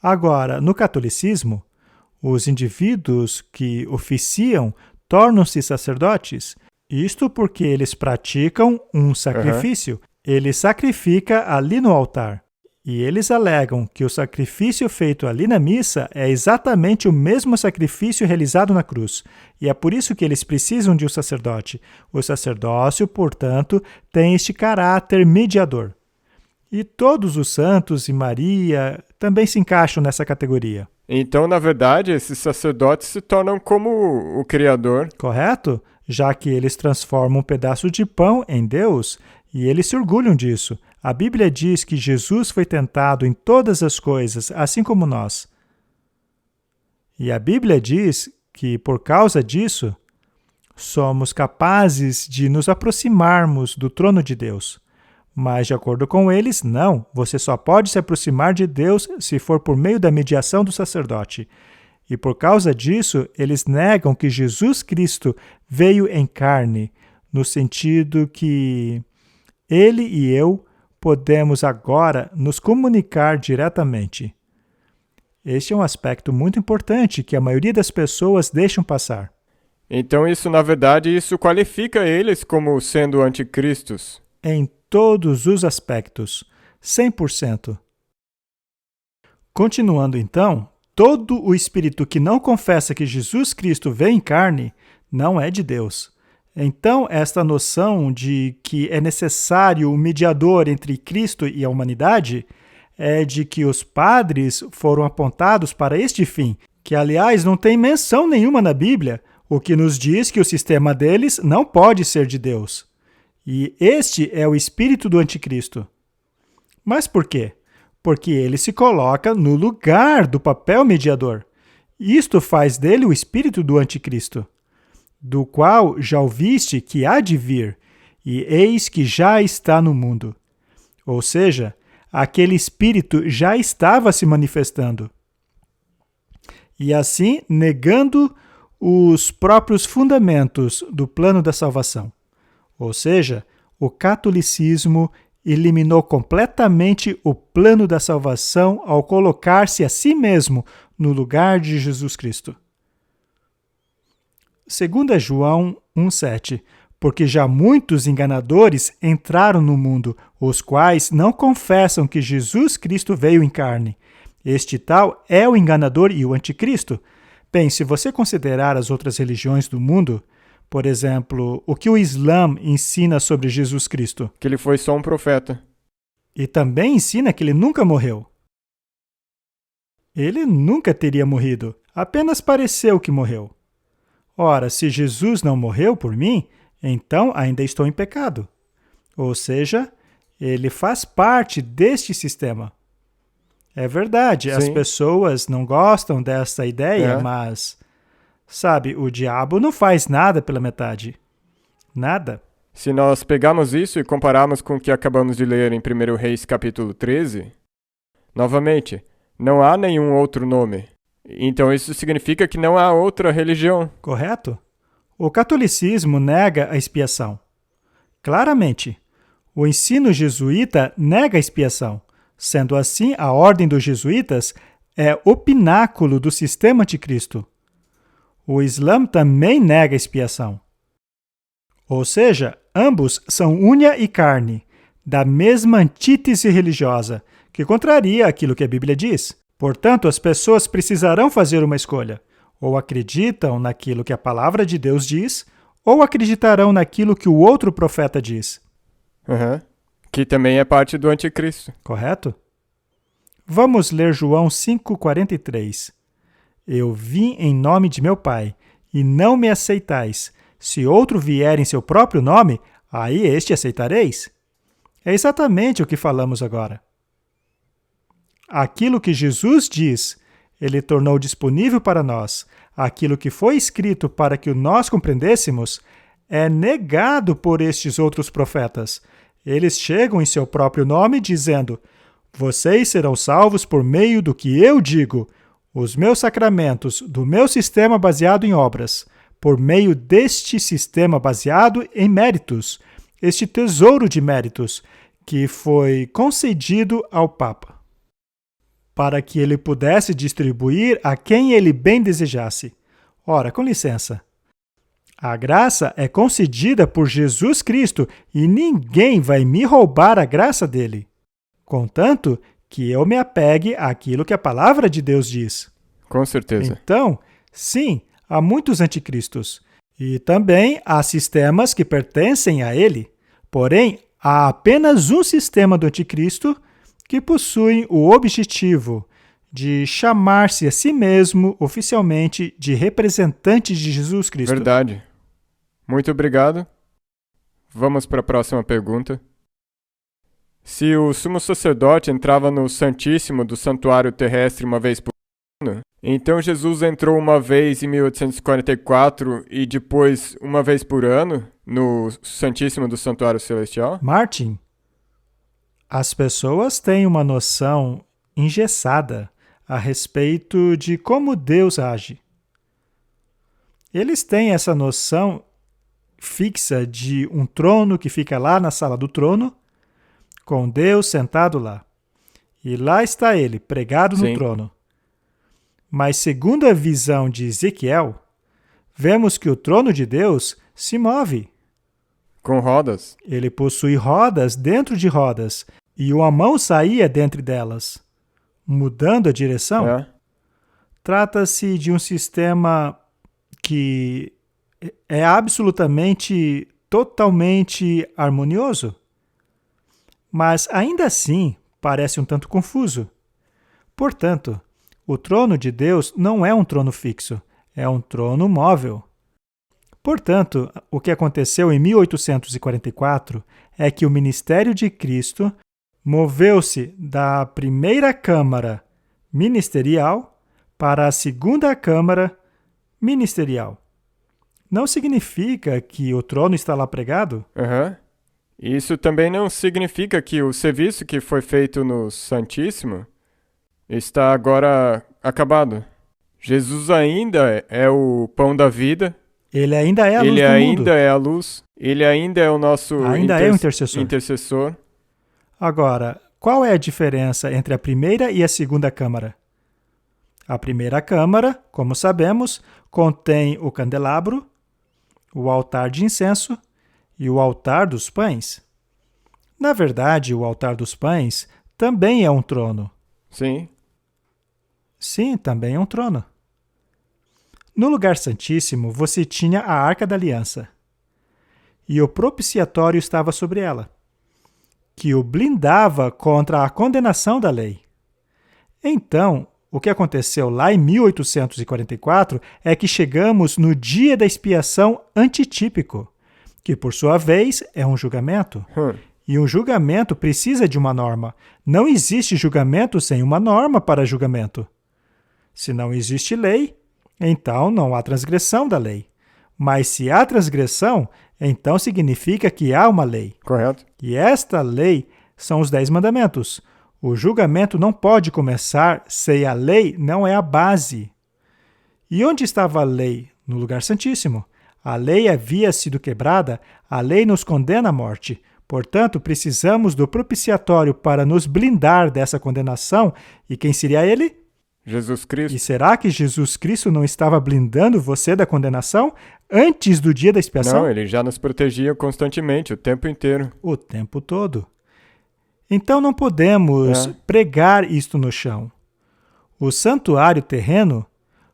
Agora, no catolicismo, os indivíduos que oficiam tornam-se sacerdotes. Isto porque eles praticam um sacrifício. Ele sacrifica ali no altar. E eles alegam que o sacrifício feito ali na missa é exatamente o mesmo sacrifício realizado na cruz. E é por isso que eles precisam de um sacerdote. O sacerdócio, portanto, tem este caráter mediador. E todos os santos e Maria também se encaixam nessa categoria. Então, na verdade, esses sacerdotes se tornam como o Criador. Correto? Já que eles transformam um pedaço de pão em Deus e eles se orgulham disso. A Bíblia diz que Jesus foi tentado em todas as coisas, assim como nós. E a Bíblia diz que, por causa disso, somos capazes de nos aproximarmos do trono de Deus. Mas, de acordo com eles, não. Você só pode se aproximar de Deus se for por meio da mediação do sacerdote. E por causa disso, eles negam que Jesus Cristo veio em carne, no sentido que ele e eu podemos agora nos comunicar diretamente. Este é um aspecto muito importante que a maioria das pessoas deixam passar. Então, isso, na verdade, isso qualifica eles como sendo anticristos. Em todos os aspectos, 100%. Continuando então, todo o espírito que não confessa que Jesus Cristo veio em carne não é de Deus. Então, esta noção de que é necessário um mediador entre Cristo e a humanidade é de que os padres foram apontados para este fim, que, aliás, não tem menção nenhuma na Bíblia, o que nos diz que o sistema deles não pode ser de Deus. E este é o espírito do anticristo. Mas por quê? Porque ele se coloca no lugar do papel mediador. Isto faz dele o espírito do anticristo, do qual já ouviste que há de vir, e eis que já está no mundo. Ou seja, aquele espírito já estava se manifestando. E assim, negando os próprios fundamentos do plano da salvação. Ou seja, o catolicismo eliminou completamente o plano da salvação ao colocar-se a si mesmo no lugar de Jesus Cristo. 2 João 1,7 Porque já muitos enganadores entraram no mundo, os quais não confessam que Jesus Cristo veio em carne. Este tal é o enganador e o anticristo. Bem, se você considerar as outras religiões do mundo, por exemplo, o que o Islã ensina sobre Jesus Cristo? Que ele foi só um profeta. E também ensina que ele nunca morreu. Ele nunca teria morrido, apenas pareceu que morreu. Ora, se Jesus não morreu por mim, então ainda estou em pecado. Ou seja, ele faz parte deste sistema. É verdade, as Sim. pessoas não gostam dessa ideia, É. mas, sabe, o diabo não faz nada pela metade. Nada. Se nós pegarmos isso e compararmos com o que acabamos de ler em 1 Reis capítulo 13, novamente, não há nenhum outro nome. Então isso significa que não há outra religião. Correto? O catolicismo nega a expiação. Claramente, o ensino jesuíta nega a expiação. Sendo assim, a ordem dos jesuítas é o pináculo do sistema anticristo. O Islã também nega a expiação. Ou seja, ambos são unha e carne, da mesma antítese religiosa, que contraria aquilo que a Bíblia diz. Portanto, as pessoas precisarão fazer uma escolha. Ou acreditam naquilo que a palavra de Deus diz, ou acreditarão naquilo que o outro profeta diz. Que também é parte do anticristo. Correto? Vamos ler João 5,43. Eu vim em nome de meu Pai, e não me aceitais. Se outro vier em seu próprio nome, aí este aceitareis. É exatamente o que falamos agora. Aquilo que Jesus diz, ele tornou disponível para nós. Aquilo que foi escrito para que nós compreendêssemos, é negado por estes outros profetas. Eles chegam em seu próprio nome dizendo: vocês serão salvos por meio do que eu digo, os meus sacramentos, do meu sistema baseado em obras, por meio deste sistema baseado em méritos, este tesouro de méritos, que foi concedido ao Papa, para que ele pudesse distribuir a quem ele bem desejasse. Ora, com licença. A graça é concedida por Jesus Cristo e ninguém vai me roubar a graça dele, contanto que eu me apegue àquilo que a palavra de Deus diz. Com certeza. Então, sim, há muitos anticristos e também há sistemas que pertencem a ele. Porém, há apenas um sistema do anticristo que possui o objetivo de chamar-se a si mesmo oficialmente de representante de Jesus Cristo. Verdade. Muito obrigado. Vamos para a próxima pergunta. Se o sumo sacerdote entrava no Santíssimo do Santuário Terrestre uma vez por ano, então Jesus entrou uma vez em 1844 e depois uma vez por ano no Santíssimo do Santuário Celestial? Martin, as pessoas têm uma noção engessada a respeito de como Deus age. Eles têm essa noção fixa de um trono que fica lá na sala do trono, com Deus sentado lá. E lá está ele, pregado no trono. Mas segundo a visão de Ezequiel, vemos que o trono de Deus se move. Com rodas. Ele possui rodas dentro de rodas, e uma mão saía dentre delas, mudando a direção. Trata-se de um sistema que é absolutamente, totalmente harmonioso. Mas ainda assim parece um tanto confuso. Portanto, o trono de Deus não é um trono fixo, é um trono móvel. Portanto, o que aconteceu em 1844 é que o ministério de Cristo moveu-se da primeira câmara ministerial para a segunda câmara ministerial. Não significa que o trono está lá pregado? Isso também não significa que o serviço que foi feito no Santíssimo está agora acabado. Jesus ainda é o pão da vida. Ele ainda é a luz do mundo. Ele ainda é a luz. Ele ainda é o nosso é o intercessor. Agora, qual é a diferença entre a primeira e a segunda câmara? A primeira câmara, como sabemos, contém o candelabro, o altar de incenso e o altar dos pães. Na verdade, o altar dos pães também é um trono. Sim. Sim, também é um trono. No lugar santíssimo, você tinha a Arca da Aliança. E o propiciatório estava sobre ela, que o blindava contra a condenação da lei. Então, o que aconteceu lá em 1844 é que chegamos no dia da expiação antitípico, que por sua vez é um julgamento. E um julgamento precisa de uma norma. Não existe julgamento sem uma norma para julgamento. Se não existe lei, então não há transgressão da lei. Mas se há transgressão, então significa que há uma lei. Correto. E esta lei são os 10 mandamentos. O julgamento não pode começar se a lei não é a base. E onde estava a lei? No lugar santíssimo. A lei havia sido quebrada, a lei nos condena à morte. Portanto, precisamos do propiciatório para nos blindar dessa condenação. E quem seria ele? Jesus Cristo. E será que Jesus Cristo não estava blindando você da condenação antes do dia da expiação? Não, ele já nos protegia constantemente, o tempo inteiro. O tempo todo. Então não podemos pregar isto no chão. O santuário terreno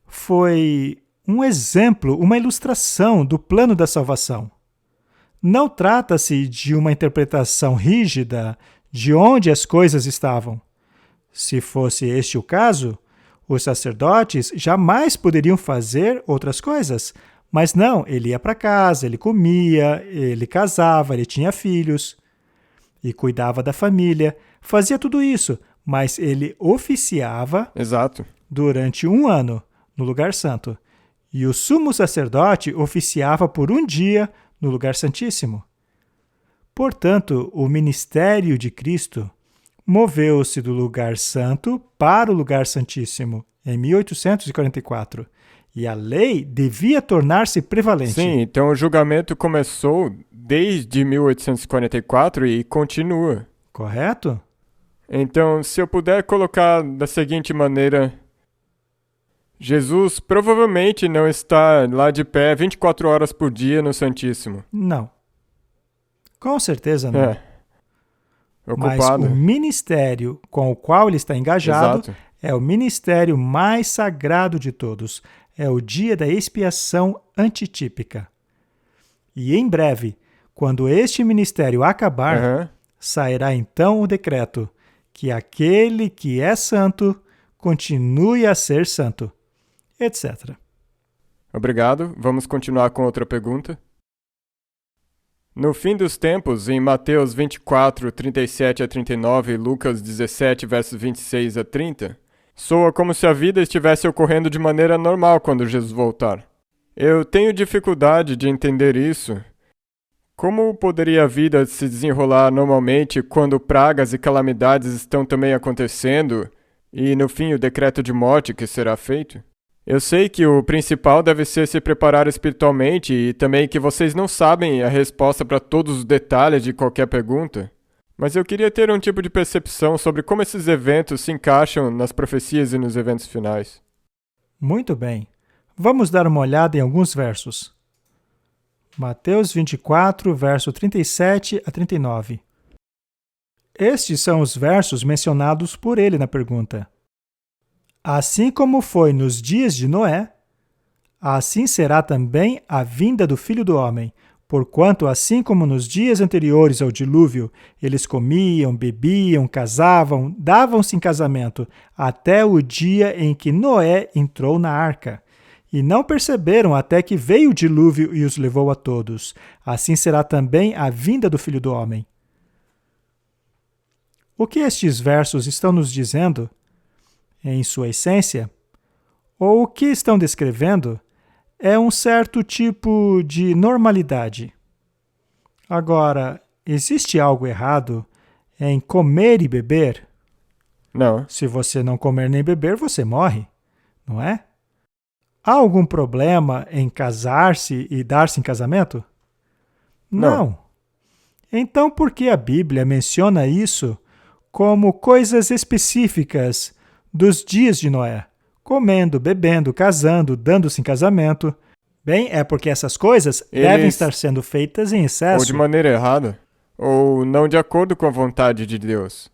foi um exemplo, uma ilustração do plano da salvação. Não trata-se de uma interpretação rígida de onde as coisas estavam. Se fosse este o caso, os sacerdotes jamais poderiam fazer outras coisas. Mas não, ele ia para casa, ele comia, ele casava, ele tinha filhos e cuidava da família. Fazia tudo isso, mas ele oficiava Exato. durante 1 ano no lugar santo. E o sumo sacerdote oficiava por 1 dia no lugar santíssimo. Portanto, o ministério de Cristo moveu-se do lugar santo para o lugar santíssimo em 1844. E a lei devia tornar-se prevalente. Sim, então o julgamento começou desde 1844 e continua. Correto? Então, se eu puder colocar da seguinte maneira, Jesus provavelmente não está lá de pé 24 horas por dia no Santíssimo. Não. Com certeza não. Mas Ocupado. o ministério com o qual ele está engajado Exato. é o ministério mais sagrado de todos. É o dia da expiação antitípica. E em breve, quando este ministério acabar, sairá então o decreto que aquele que é santo continue a ser santo, etc. Obrigado. Vamos continuar com outra pergunta. No fim dos tempos, em Mateus 24, 37 a 39 e Lucas 17, versos 26 a 30, soa como se a vida estivesse ocorrendo de maneira normal quando Jesus voltar. Eu tenho dificuldade de entender isso. Como poderia a vida se desenrolar normalmente quando pragas e calamidades estão também acontecendo e, no fim, o decreto de morte que será feito? Eu sei que o principal deve ser se preparar espiritualmente e também que vocês não sabem a resposta para todos os detalhes de qualquer pergunta. Mas eu queria ter um tipo de percepção sobre como esses eventos se encaixam nas profecias e nos eventos finais. Muito bem. Vamos dar uma olhada em alguns versos. Mateus 24, verso 37 a 39. Estes são os versos mencionados por ele na pergunta. Assim como foi nos dias de Noé, assim será também a vinda do Filho do Homem. Porquanto, assim como nos dias anteriores ao dilúvio, eles comiam, bebiam, casavam, davam-se em casamento, até o dia em que Noé entrou na arca. E não perceberam até que veio o dilúvio e os levou a todos. Assim será também a vinda do Filho do Homem. O que estes versos estão nos dizendo, em sua essência, ou o que estão descrevendo, é um certo tipo de normalidade. Agora, existe algo errado em comer e beber? Não. Se você não comer nem beber, você morre, não é? Há algum problema em casar-se e dar-se em casamento? Não. Então, por que a Bíblia menciona isso como coisas específicas dos dias de Noé? Comendo, bebendo, casando, dando-se em casamento. Bem, é porque essas coisas devem estar sendo feitas em excesso. Ou de maneira errada, ou não de acordo com a vontade de Deus.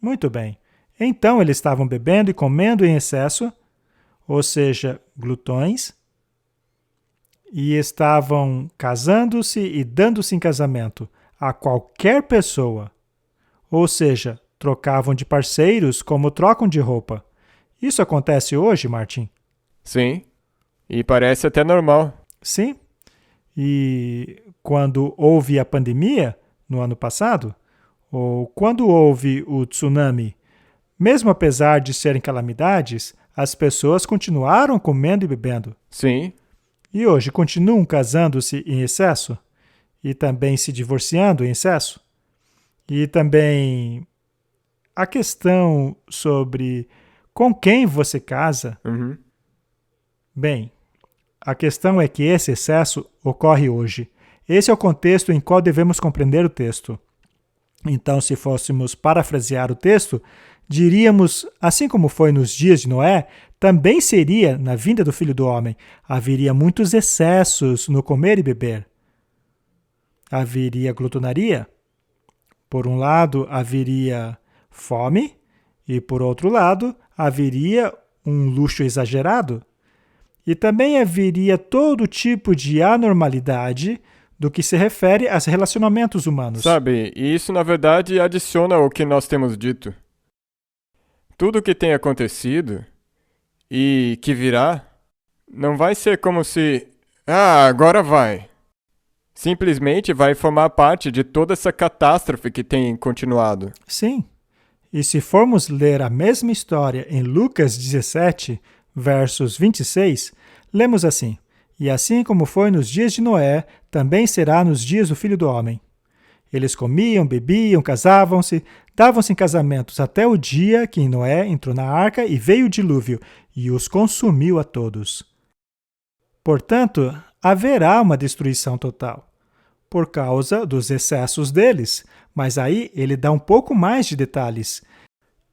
Muito bem. Então eles estavam bebendo e comendo em excesso, ou seja, glutões, e estavam casando-se e dando-se em casamento a qualquer pessoa, ou seja, trocavam de parceiros como trocam de roupa. Isso acontece hoje, Martin? Sim, e parece até normal. Sim. E quando houve a pandemia, no ano passado, ou quando houve o tsunami, mesmo apesar de serem calamidades, as pessoas continuaram comendo e bebendo. Sim, E hoje continuam casando-se em excesso e também se divorciando em excesso. E também a questão sobre com quem você casa. uhum. Bem, a questão é que esse excesso ocorre hoje. Esse é o contexto em qual devemos compreender o texto. Então, se fôssemos parafrasear o texto, diríamos, assim como foi nos dias de Noé, também seria na vinda do Filho do Homem. Haveria muitos excessos no comer e beber. Haveria glutonaria. Por um lado, haveria fome, e por outro lado, haveria um luxo exagerado. E também haveria todo tipo de anormalidade do que se refere aos relacionamentos humanos. Sabe, e isso na verdade adiciona o que nós temos dito. Tudo o que tem acontecido e que virá não vai ser como se, agora vai. Simplesmente vai formar parte de toda essa catástrofe que tem continuado. Sim. E se formos ler a mesma história em Lucas 17, versos 26, lemos assim: E assim como foi nos dias de Noé, também será nos dias do Filho do Homem. Eles comiam, bebiam, casavam-se, davam-se em casamentos até o dia que Noé entrou na arca e veio o dilúvio e os consumiu a todos. Portanto, haverá uma destruição total, por causa dos excessos deles, mas aí ele dá um pouco mais de detalhes.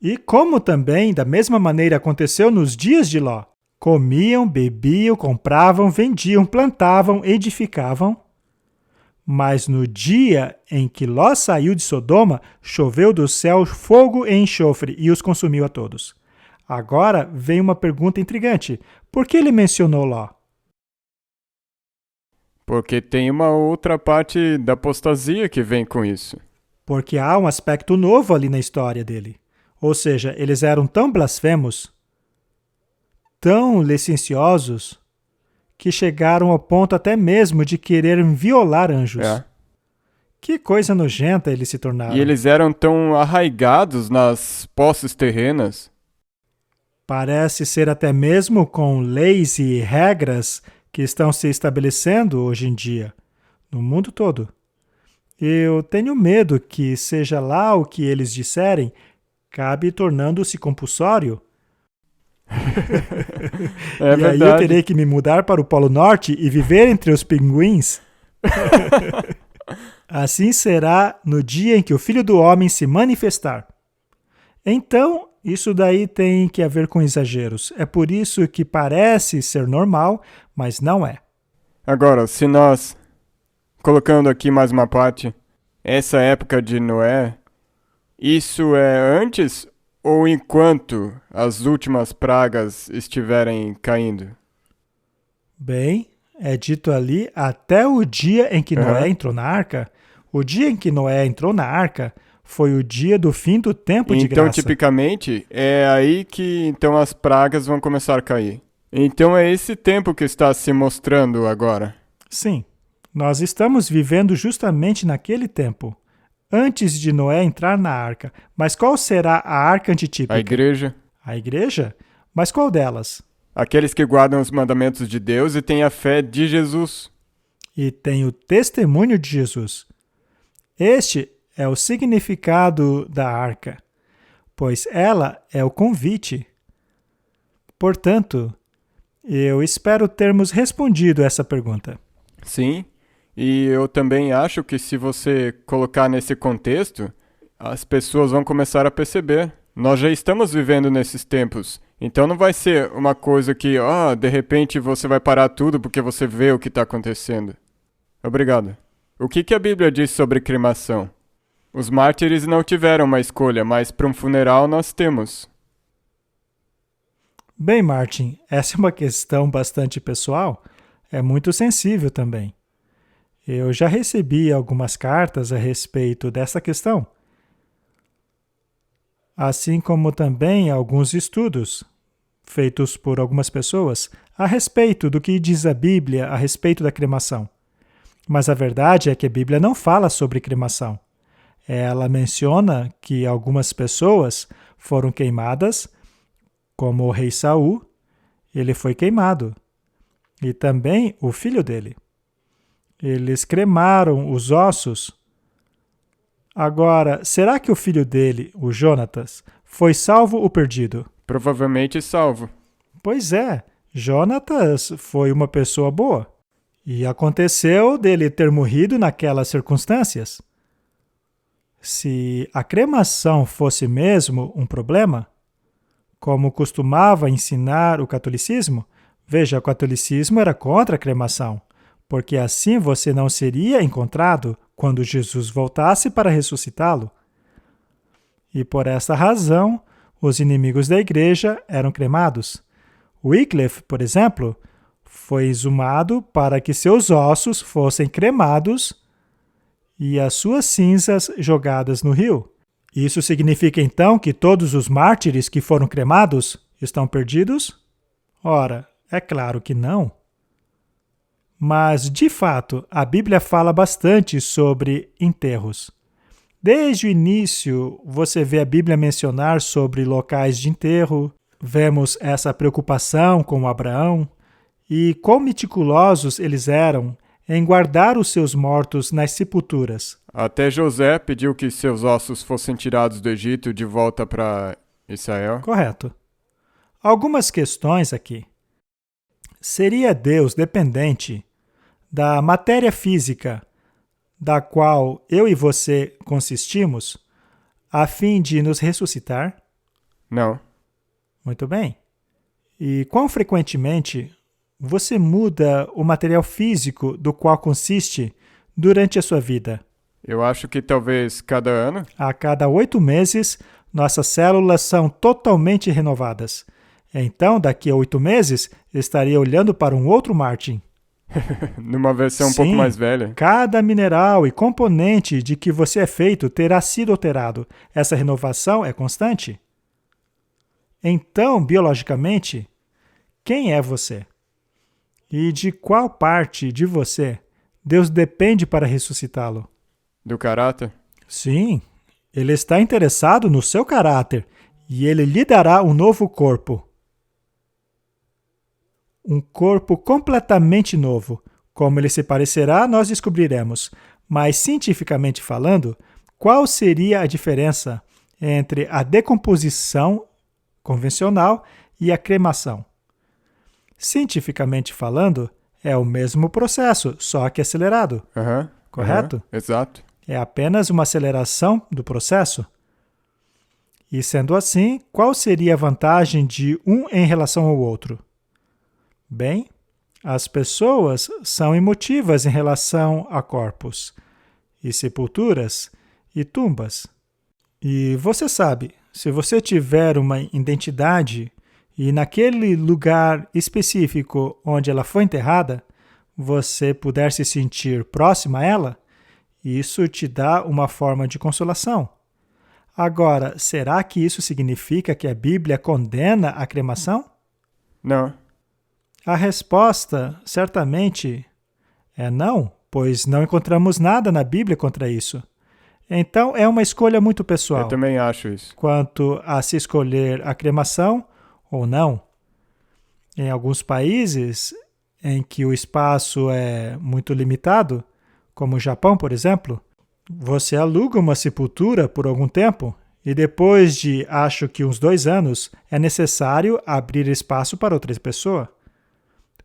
E como também, da mesma maneira, aconteceu nos dias de Ló. Comiam, bebiam, compravam, vendiam, plantavam, edificavam. Mas no dia em que Ló saiu de Sodoma, choveu do céu fogo e enxofre e os consumiu a todos. Agora vem uma pergunta intrigante. Por que ele mencionou Ló? Porque tem uma outra parte da apostasia que vem com isso. Porque há um aspecto novo ali na história dele. Ou seja, eles eram tão blasfemos, tão licenciosos, que chegaram ao ponto até mesmo de quererem violar anjos. É. Que coisa nojenta eles se tornaram. E eles eram tão arraigados nas posses terrenas. Parece ser até mesmo com leis e regras que estão se estabelecendo hoje em dia, no mundo todo. Eu tenho medo que, seja lá o que eles disserem, acabe tornando-se compulsório. É e verdade. aí eu terei que me mudar para o Polo Norte e viver entre os pinguins? Assim será no dia em que o Filho do Homem se manifestar. Então, isso daí tem que haver com exageros. É por isso que parece ser normal, mas não é. Agora, se nós, colocando aqui mais uma parte, essa época de Noé, isso é antes ou enquanto as últimas pragas estiverem caindo? Bem, é dito ali até o dia em que Noé entrou na arca. O dia em que Noé entrou na arca foi o dia do fim do tempo de Então, graça. tipicamente, é aí que então as pragas vão começar a cair. Então é esse tempo que está se mostrando agora. Sim, nós estamos vivendo justamente naquele tempo, antes de Noé entrar na arca. Mas qual será a arca antitípica? A igreja, A igreja? Mas qual delas? aqueles que guardam os mandamentos de Deus e têm a fé de Jesus. E tem o testemunho de Jesus. Este é o significado da arca, pois ela é o convite. Portanto, eu espero termos respondido essa pergunta. Sim, e eu também acho que se você colocar nesse contexto, as pessoas vão começar a perceber. Nós já estamos vivendo nesses tempos, então não vai ser uma coisa que, de repente você vai parar tudo porque você vê o que está acontecendo. Obrigado. O que a Bíblia diz sobre cremação? Os mártires não tiveram uma escolha, mas para um funeral nós temos. Bem, Martin, essa é uma questão bastante pessoal, é muito sensível também. Eu já recebi algumas cartas a respeito dessa questão, assim como também alguns estudos feitos por algumas pessoas a respeito do que diz a Bíblia a respeito da cremação. Mas a verdade é que a Bíblia não fala sobre cremação. Ela menciona que algumas pessoas foram queimadas, como o rei Saul, ele foi queimado, e também o filho dele. Eles cremaram os ossos. Agora, será que o filho dele, o Jonatas, foi salvo ou perdido? Provavelmente salvo. Pois é, Jonatas foi uma pessoa boa. E aconteceu dele ter morrido naquelas circunstâncias. Se a cremação fosse mesmo um problema, como costumava ensinar o catolicismo, veja, o catolicismo era contra a cremação, porque assim você não seria encontrado quando Jesus voltasse para ressuscitá-lo. E por essa razão, os inimigos da igreja eram cremados. Wycliffe, por exemplo, foi exumado para que seus ossos fossem cremados e as suas cinzas jogadas no rio. Isso significa então que todos os mártires que foram cremados estão perdidos? Ora, é claro que não. Mas, de fato, a Bíblia fala bastante sobre enterros. Desde o início, você vê a Bíblia mencionar sobre locais de enterro, vemos essa preocupação com Abraão e quão meticulosos eles eram em guardar os seus mortos nas sepulturas. Até José pediu que seus ossos fossem tirados do Egito de volta para Israel. Correto. Algumas questões aqui. Seria Deus dependente da matéria física da qual eu e você consistimos a fim de nos ressuscitar? Não. Muito bem. E quão frequentemente você muda o material físico do qual consiste durante a sua vida? Eu acho que talvez cada ano. A cada 8 meses, nossas células são totalmente renovadas. Então, daqui a 8 meses, estaria olhando para um outro Martin. Numa versão um Sim, pouco mais velha. Cada mineral e componente de que você é feito terá sido alterado. Essa renovação é constante. Então, biologicamente, quem é você? E de qual parte de você Deus depende para ressuscitá-lo? Do caráter? Sim, Ele está interessado no seu caráter e Ele lhe dará um novo corpo. Um corpo completamente novo. Como ele se parecerá, nós descobriremos. Mas, cientificamente falando, qual seria a diferença entre a decomposição convencional e a cremação? Cientificamente falando, é o mesmo processo, só que acelerado. Correto? Exato. É apenas uma aceleração do processo. E sendo assim, qual seria a vantagem de um em relação ao outro? Bem, as pessoas são emotivas em relação a corpos, e sepulturas, e tumbas. E você sabe, se você tiver uma identidade e naquele lugar específico onde ela foi enterrada, você puder se sentir próximo a ela, isso te dá uma forma de consolação. Agora, será que isso significa que a Bíblia condena a cremação? Não. A resposta, certamente, é não, pois não encontramos nada na Bíblia contra isso. Então, é uma escolha muito pessoal. Eu também acho isso. Quanto a se escolher a cremação ou não. Em alguns países em que o espaço é muito limitado, como o Japão, por exemplo, você aluga uma sepultura por algum tempo e depois de, acho que uns 2 anos, é necessário abrir espaço para outra pessoa,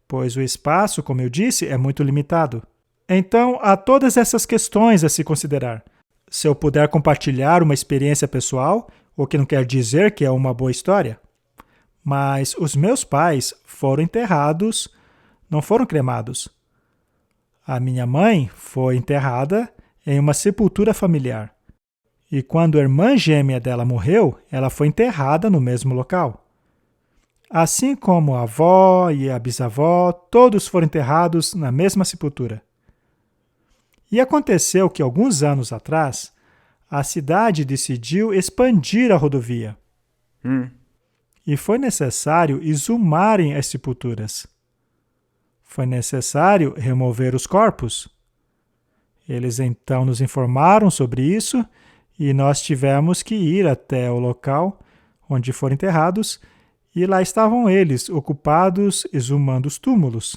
pois o espaço, como eu disse, é muito limitado. Então, há todas essas questões a se considerar. Se eu puder compartilhar uma experiência pessoal, o que não quer dizer que é uma boa história. Mas os meus pais foram enterrados, não foram cremados. A minha mãe foi enterrada em uma sepultura familiar. E quando a irmã gêmea dela morreu, ela foi enterrada no mesmo local. Assim como a avó e a bisavó, todos foram enterrados na mesma sepultura. E aconteceu que, alguns anos atrás, a cidade decidiu expandir a rodovia. e foi necessário exumarem as sepulturas. Foi necessário remover os corpos. Eles então nos informaram sobre isso e nós tivemos que ir até o local onde foram enterrados e lá estavam eles, ocupados exumando os túmulos.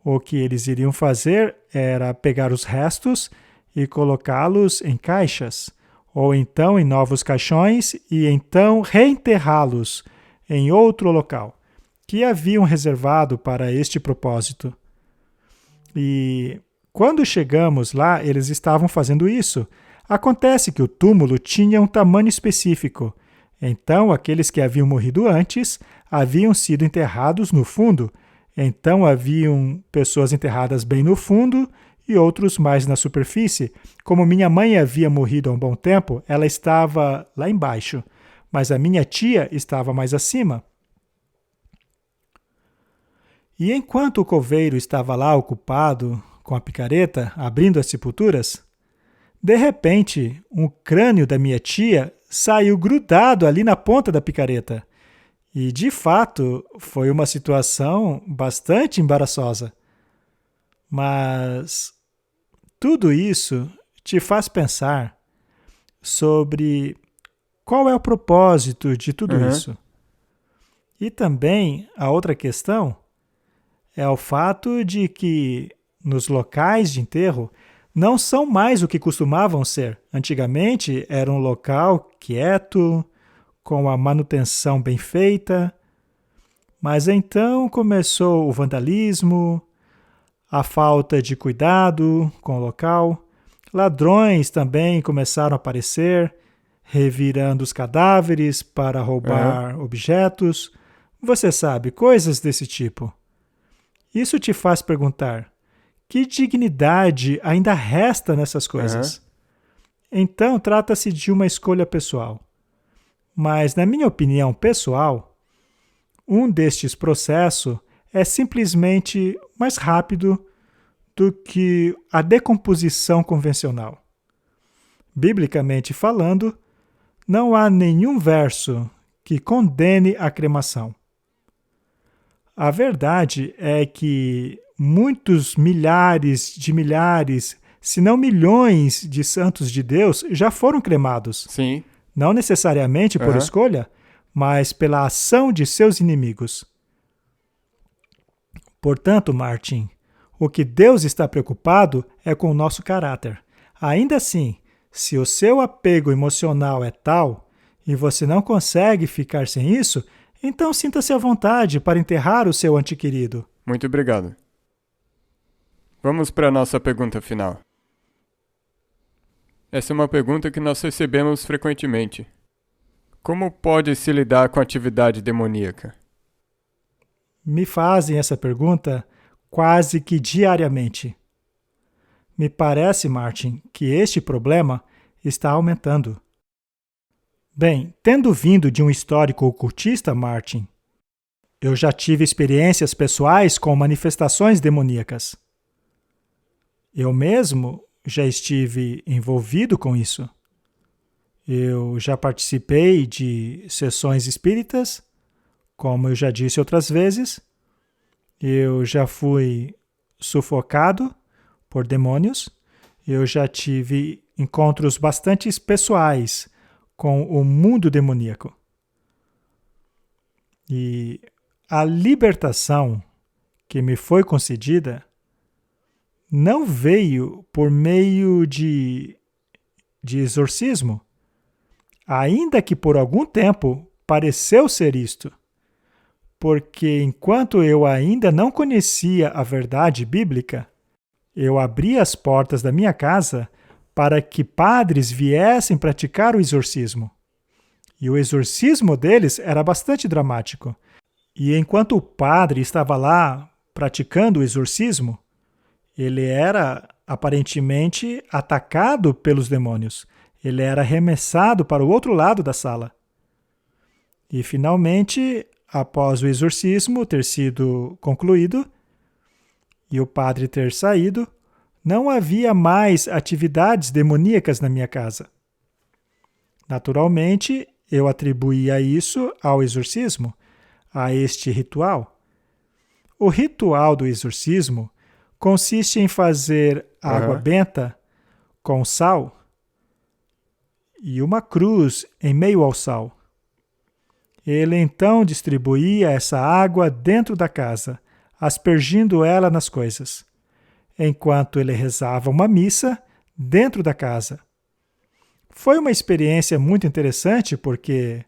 O que eles iriam fazer era pegar os restos e colocá-los em caixas, ou então em novos caixões e então reenterrá-los em outro local, que haviam reservado para este propósito. E quando chegamos lá, eles estavam fazendo isso. Acontece que o túmulo tinha um tamanho específico. Então, aqueles que haviam morrido antes haviam sido enterrados no fundo. Então, haviam pessoas enterradas bem no fundo e outros mais na superfície. Como minha mãe havia morrido há um bom tempo, ela estava lá embaixo, mas a minha tia estava mais acima. E enquanto o coveiro estava lá ocupado com a picareta, abrindo as sepulturas, de repente, um crânio da minha tia saiu grudado ali na ponta da picareta. E, de fato, foi uma situação bastante embaraçosa. Mas tudo isso te faz pensar sobre qual é o propósito de tudo isso. E também a outra questão é o fato de que nos locais de enterro não são mais o que costumavam ser. Antigamente era um local quieto, com a manutenção bem feita, mas então começou o vandalismo, a falta de cuidado com o local, ladrões também começaram a aparecer, revirando os cadáveres para roubar objetos, você sabe, coisas desse tipo. Isso te faz perguntar, que dignidade ainda resta nessas coisas? Então, trata-se de uma escolha pessoal. Mas, na minha opinião pessoal, um destes processos é simplesmente mais rápido do que a decomposição convencional. Biblicamente falando, não há nenhum verso que condene a cremação. A verdade é que muitos milhares, se não milhões de santos de Deus já foram cremados. Sim. Não necessariamente por escolha, mas pela ação de seus inimigos. Portanto, Martin, o que Deus está preocupado é com o nosso caráter. Ainda assim, se o seu apego emocional é tal e você não consegue ficar sem isso, então sinta-se à vontade para enterrar o seu ente querido. Muito obrigado. Vamos para a nossa pergunta final. Essa é uma pergunta que nós recebemos frequentemente. Como pode se lidar com a atividade demoníaca? Me fazem essa pergunta quase que diariamente. Me parece, Martin, que este problema está aumentando. Bem, tendo vindo de um histórico ocultista, Martin, eu já tive experiências pessoais com manifestações demoníacas. Eu mesmo já estive envolvido com isso. Eu já participei de sessões espíritas, como eu já disse outras vezes. Eu já fui sufocado por demônios. Eu já tive encontros bastante pessoais com o mundo demoníaco. E a libertação que me foi concedida não veio por meio de exorcismo, ainda que por algum tempo pareceu ser isto, porque enquanto eu ainda não conhecia a verdade bíblica, eu abri as portas da minha casa para que padres viessem praticar o exorcismo. E o exorcismo deles era bastante dramático. E enquanto o padre estava lá praticando o exorcismo, ele era aparentemente atacado pelos demônios. Ele era arremessado para o outro lado da sala. E finalmente, após o exorcismo ter sido concluído e o padre ter saído, não havia mais atividades demoníacas na minha casa. Naturalmente, eu atribuía isso ao exorcismo, a este ritual? O ritual do exorcismo consiste em fazer água benta com sal e uma cruz em meio ao sal. Ele então distribuía essa água dentro da casa, aspergindo ela nas coisas, enquanto ele rezava uma missa dentro da casa. Foi uma experiência muito interessante porque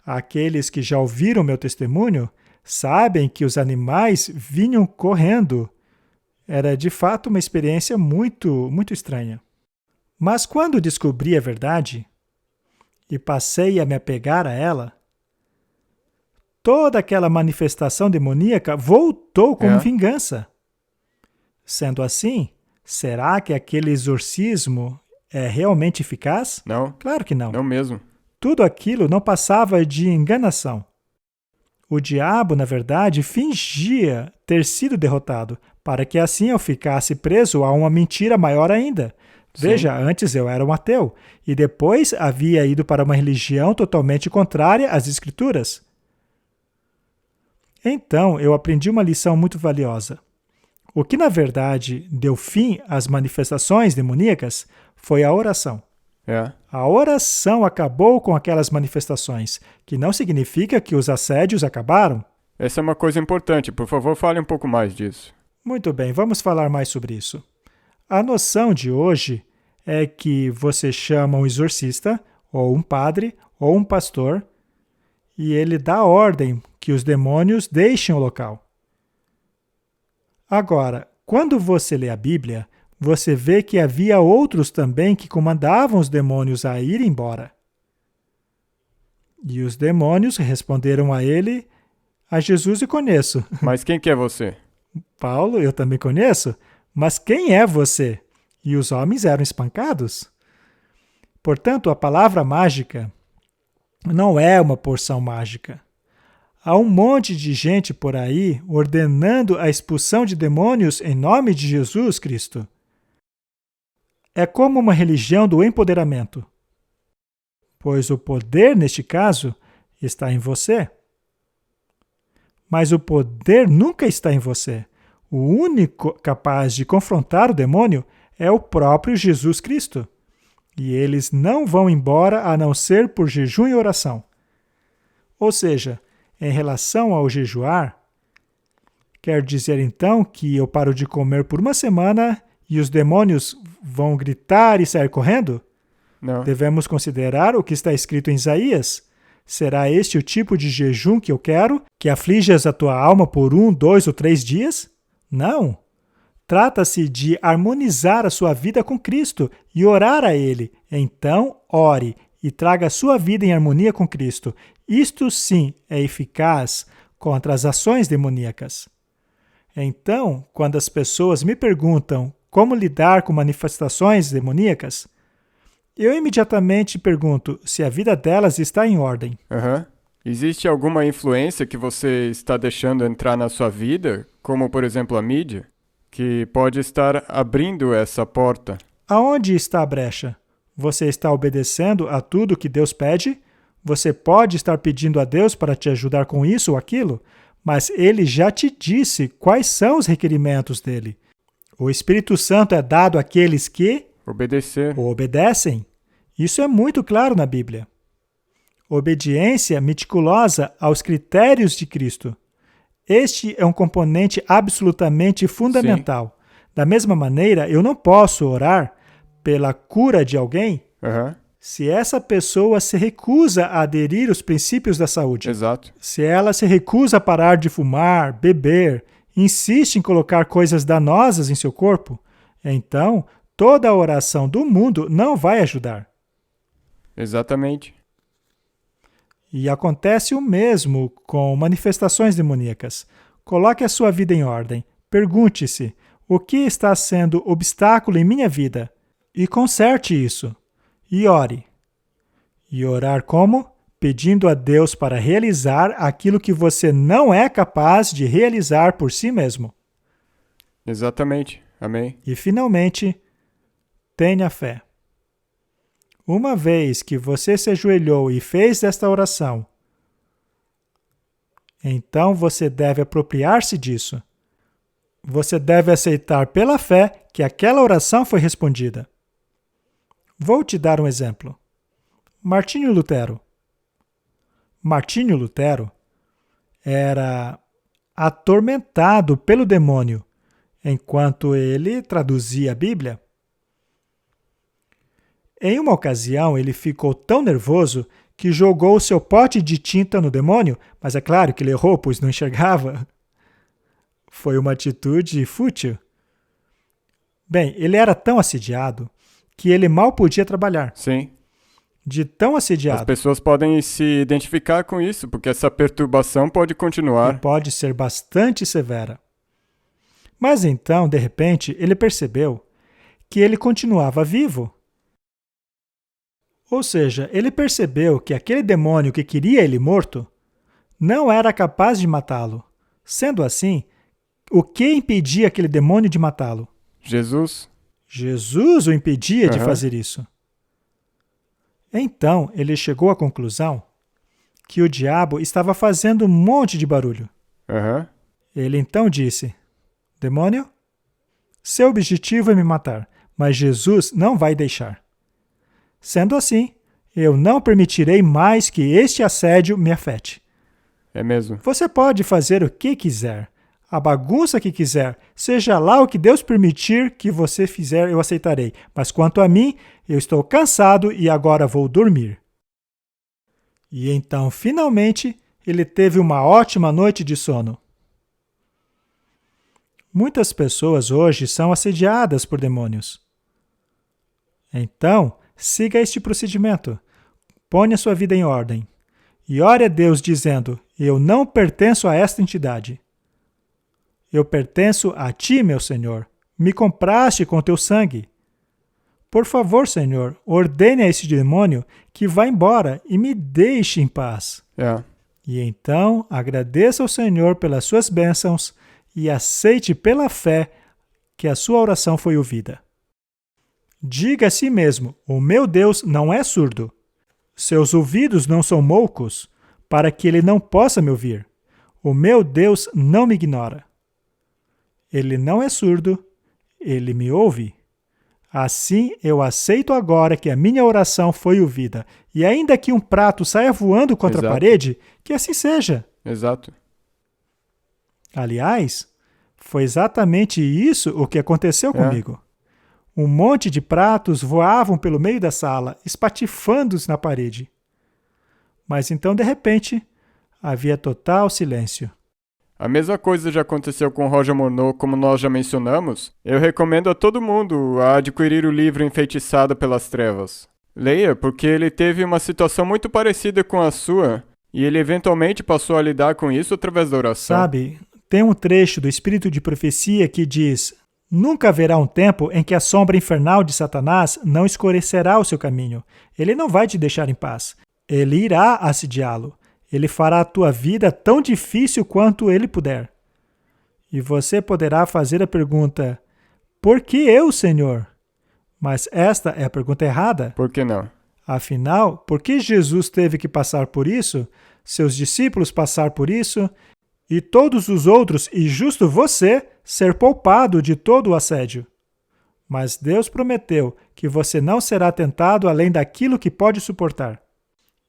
aqueles que já ouviram meu testemunho sabem que os animais vinham correndo. Era de fato uma experiência muito estranha. Mas quando descobri a verdade e passei a me apegar a ela, toda aquela manifestação demoníaca voltou como vingança. Sendo assim, será que aquele exorcismo é realmente eficaz? Não. Claro que não. Não mesmo. Tudo aquilo não passava de enganação. O diabo, na verdade, fingia ter sido derrotado, para que assim eu ficasse preso a uma mentira maior ainda. Veja, antes eu era um ateu, e depois havia ido para uma religião totalmente contrária às Escrituras. Então, eu aprendi uma lição muito valiosa. O que, na verdade, deu fim às manifestações demoníacas foi a oração. A oração acabou com aquelas manifestações, que não significa que os assédios acabaram. Essa é uma coisa importante. Por favor, fale um pouco mais disso. Muito bem, vamos falar mais sobre isso. A noção de hoje é que você chama um exorcista, ou um padre, ou um pastor, e ele dá ordem que os demônios deixem o local. Agora, quando você lê a Bíblia, você vê que havia outros também que comandavam os demônios a ir embora. E os demônios responderam a ele: a Jesus eu conheço. Mas quem que é você? Paulo, eu também conheço. Mas quem é você? E os homens eram espancados. Portanto, a palavra mágica não é uma porção mágica. Há um monte de gente por aí ordenando a expulsão de demônios em nome de Jesus Cristo. É como uma religião do empoderamento, pois o poder, neste caso, está em você. Mas o poder nunca está em você. O único capaz de confrontar o demônio é o próprio Jesus Cristo. E eles não vão embora a não ser por jejum e oração. Ou seja, em relação ao jejuar, quer dizer então que eu paro de comer por uma semana e os demônios vão gritar e sair correndo? Não. Devemos considerar o que está escrito em Isaías. Será este o tipo de jejum que eu quero? Que aflijas a tua alma por 1, 2 ou 3 dias? Não. Trata-se de harmonizar a sua vida com Cristo e orar a Ele. Então, ore e traga a sua vida em harmonia com Cristo. Isto sim é eficaz contra as ações demoníacas. Então, quando as pessoas me perguntam como lidar com manifestações demoníacas, eu imediatamente pergunto se a vida delas está em ordem. Existe alguma influência que você está deixando entrar na sua vida, como por exemplo a mídia, que pode estar abrindo essa porta? Aonde está a brecha? Você está obedecendo a tudo que Deus pede? Você pode estar pedindo a Deus para te ajudar com isso ou aquilo, mas Ele já te disse quais são os requerimentos dele. O Espírito Santo é dado àqueles que obedecem. Isso é muito claro na Bíblia. Obediência meticulosa aos critérios de Cristo. Este é um componente absolutamente fundamental. Sim. Da mesma maneira, eu não posso orar pela cura de alguém se essa pessoa se recusa a aderir aos princípios da saúde. Exato. Se ela se recusa a parar de fumar, beber, insiste em colocar coisas danosas em seu corpo, então toda a oração do mundo não vai ajudar. Exatamente. E acontece o mesmo com manifestações demoníacas. Coloque a sua vida em ordem. Pergunte-se: o que está sendo obstáculo em minha vida? E conserte isso. E ore. E orar como? Pedindo a Deus para realizar aquilo que você não é capaz de realizar por si mesmo. Exatamente. Amém. E finalmente, tenha fé. Uma vez que você se ajoelhou e fez esta oração, Então você deve apropriar-se disso. Você deve aceitar pela fé que aquela oração foi respondida. Vou te dar um exemplo. Martinho Lutero. Martinho Lutero era atormentado pelo demônio enquanto ele traduzia a Bíblia. Em uma ocasião, ele ficou tão nervoso que jogou o seu pote de tinta no demônio, mas é claro que ele errou, pois não enxergava. Foi uma atitude fútil. Bem, ele era tão assediado que ele mal podia trabalhar. Sim. De tão As assediado. pessoas podem se identificar com isso, porque essa perturbação pode E continuar. pode ser bastante severa. Mas então, de repente, ele percebeu que ele continuava vivo. Ou seja, ele percebeu que aquele demônio que queria ele morto não era capaz de matá-lo. Sendo assim, o que impedia aquele demônio de matá-lo? Jesus? Jesus o impedia de Aham. fazer isso. Então, ele chegou à conclusão que o diabo estava fazendo um monte de barulho. Aham. Ele então disse: Demônio, seu objetivo é me matar, mas Jesus não vai deixar. Sendo assim, eu não permitirei mais que este assédio me afete. É mesmo. Você pode fazer o que quiser, a bagunça que quiser, seja lá o que Deus permitir que você fizer, eu aceitarei. Mas quanto a mim, eu estou cansado e agora vou dormir. E então, finalmente, ele teve uma ótima noite de sono. Muitas pessoas hoje são assediadas por demônios. Então, siga este procedimento. Ponha sua vida em ordem. E ore a Deus dizendo: eu não pertenço a esta entidade. Eu pertenço a ti, meu Senhor. Me compraste com teu sangue. Por favor, Senhor, ordene a esse demônio que vá embora e me deixe em paz. É. E então agradeça ao Senhor pelas suas bênçãos e aceite pela fé que a sua oração foi ouvida. Diga a si mesmo: o meu Deus não é surdo. Seus ouvidos não são moucos, para que ele não possa me ouvir. O meu Deus não me ignora. Ele não é surdo, ele me ouve. Assim, eu aceito agora que a minha oração foi ouvida. E ainda que um prato saia voando contra a Exato. parede, que assim seja. Exato. Aliás, foi exatamente isso o que aconteceu comigo. Um monte de pratos voavam pelo meio da sala, espatifando-os na parede. Mas então, de repente, havia total silêncio. A mesma coisa já aconteceu com Roger Morneau, como nós já mencionamos. Eu recomendo a todo mundo a adquirir o livro Enfeitiçado pelas Trevas. Leia, porque ele teve uma situação muito parecida com a sua, e ele eventualmente passou a lidar com isso através da oração. Sabe, tem um trecho do Espírito de Profecia que diz: nunca haverá um tempo em que a sombra infernal de Satanás não escurecerá o seu caminho. Ele não vai te deixar em paz. Ele irá assediá-lo. Ele fará a tua vida tão difícil quanto ele puder. E você poderá fazer a pergunta: por que eu, Senhor? Mas esta é a pergunta errada. Por que não? Afinal, por que Jesus teve que passar por isso, seus discípulos passar por isso, e todos os outros, e justo você, ser poupado de todo o assédio? Mas Deus prometeu que você não será tentado além daquilo que pode suportar.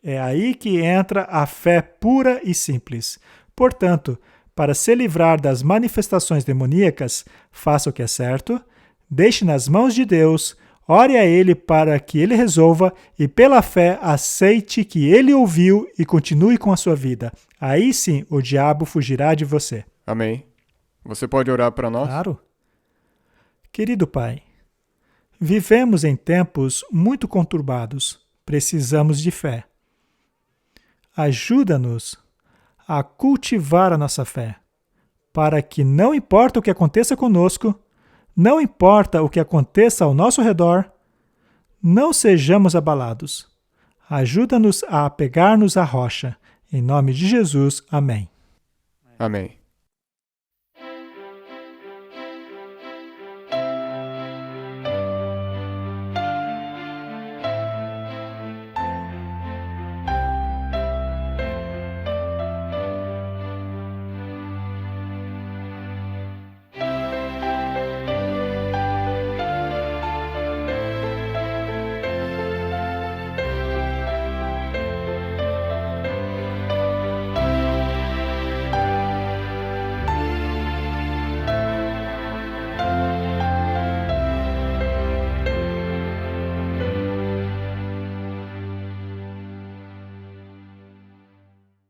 É aí que entra a fé pura e simples. Portanto, para se livrar das manifestações demoníacas, faça o que é certo, deixe nas mãos de Deus, ore a Ele para que Ele resolva e, pela fé, aceite que Ele ouviu e continue com a sua vida. Aí sim o diabo fugirá de você. Amém. Você pode orar para nós? Claro. Querido Pai, vivemos em tempos muito conturbados. Precisamos de fé. Ajuda-nos a cultivar a nossa fé, para que não importa o que aconteça conosco, não importa o que aconteça ao nosso redor, não sejamos abalados. Ajuda-nos a apegar-nos à rocha. Em nome de Jesus, amém. Amém.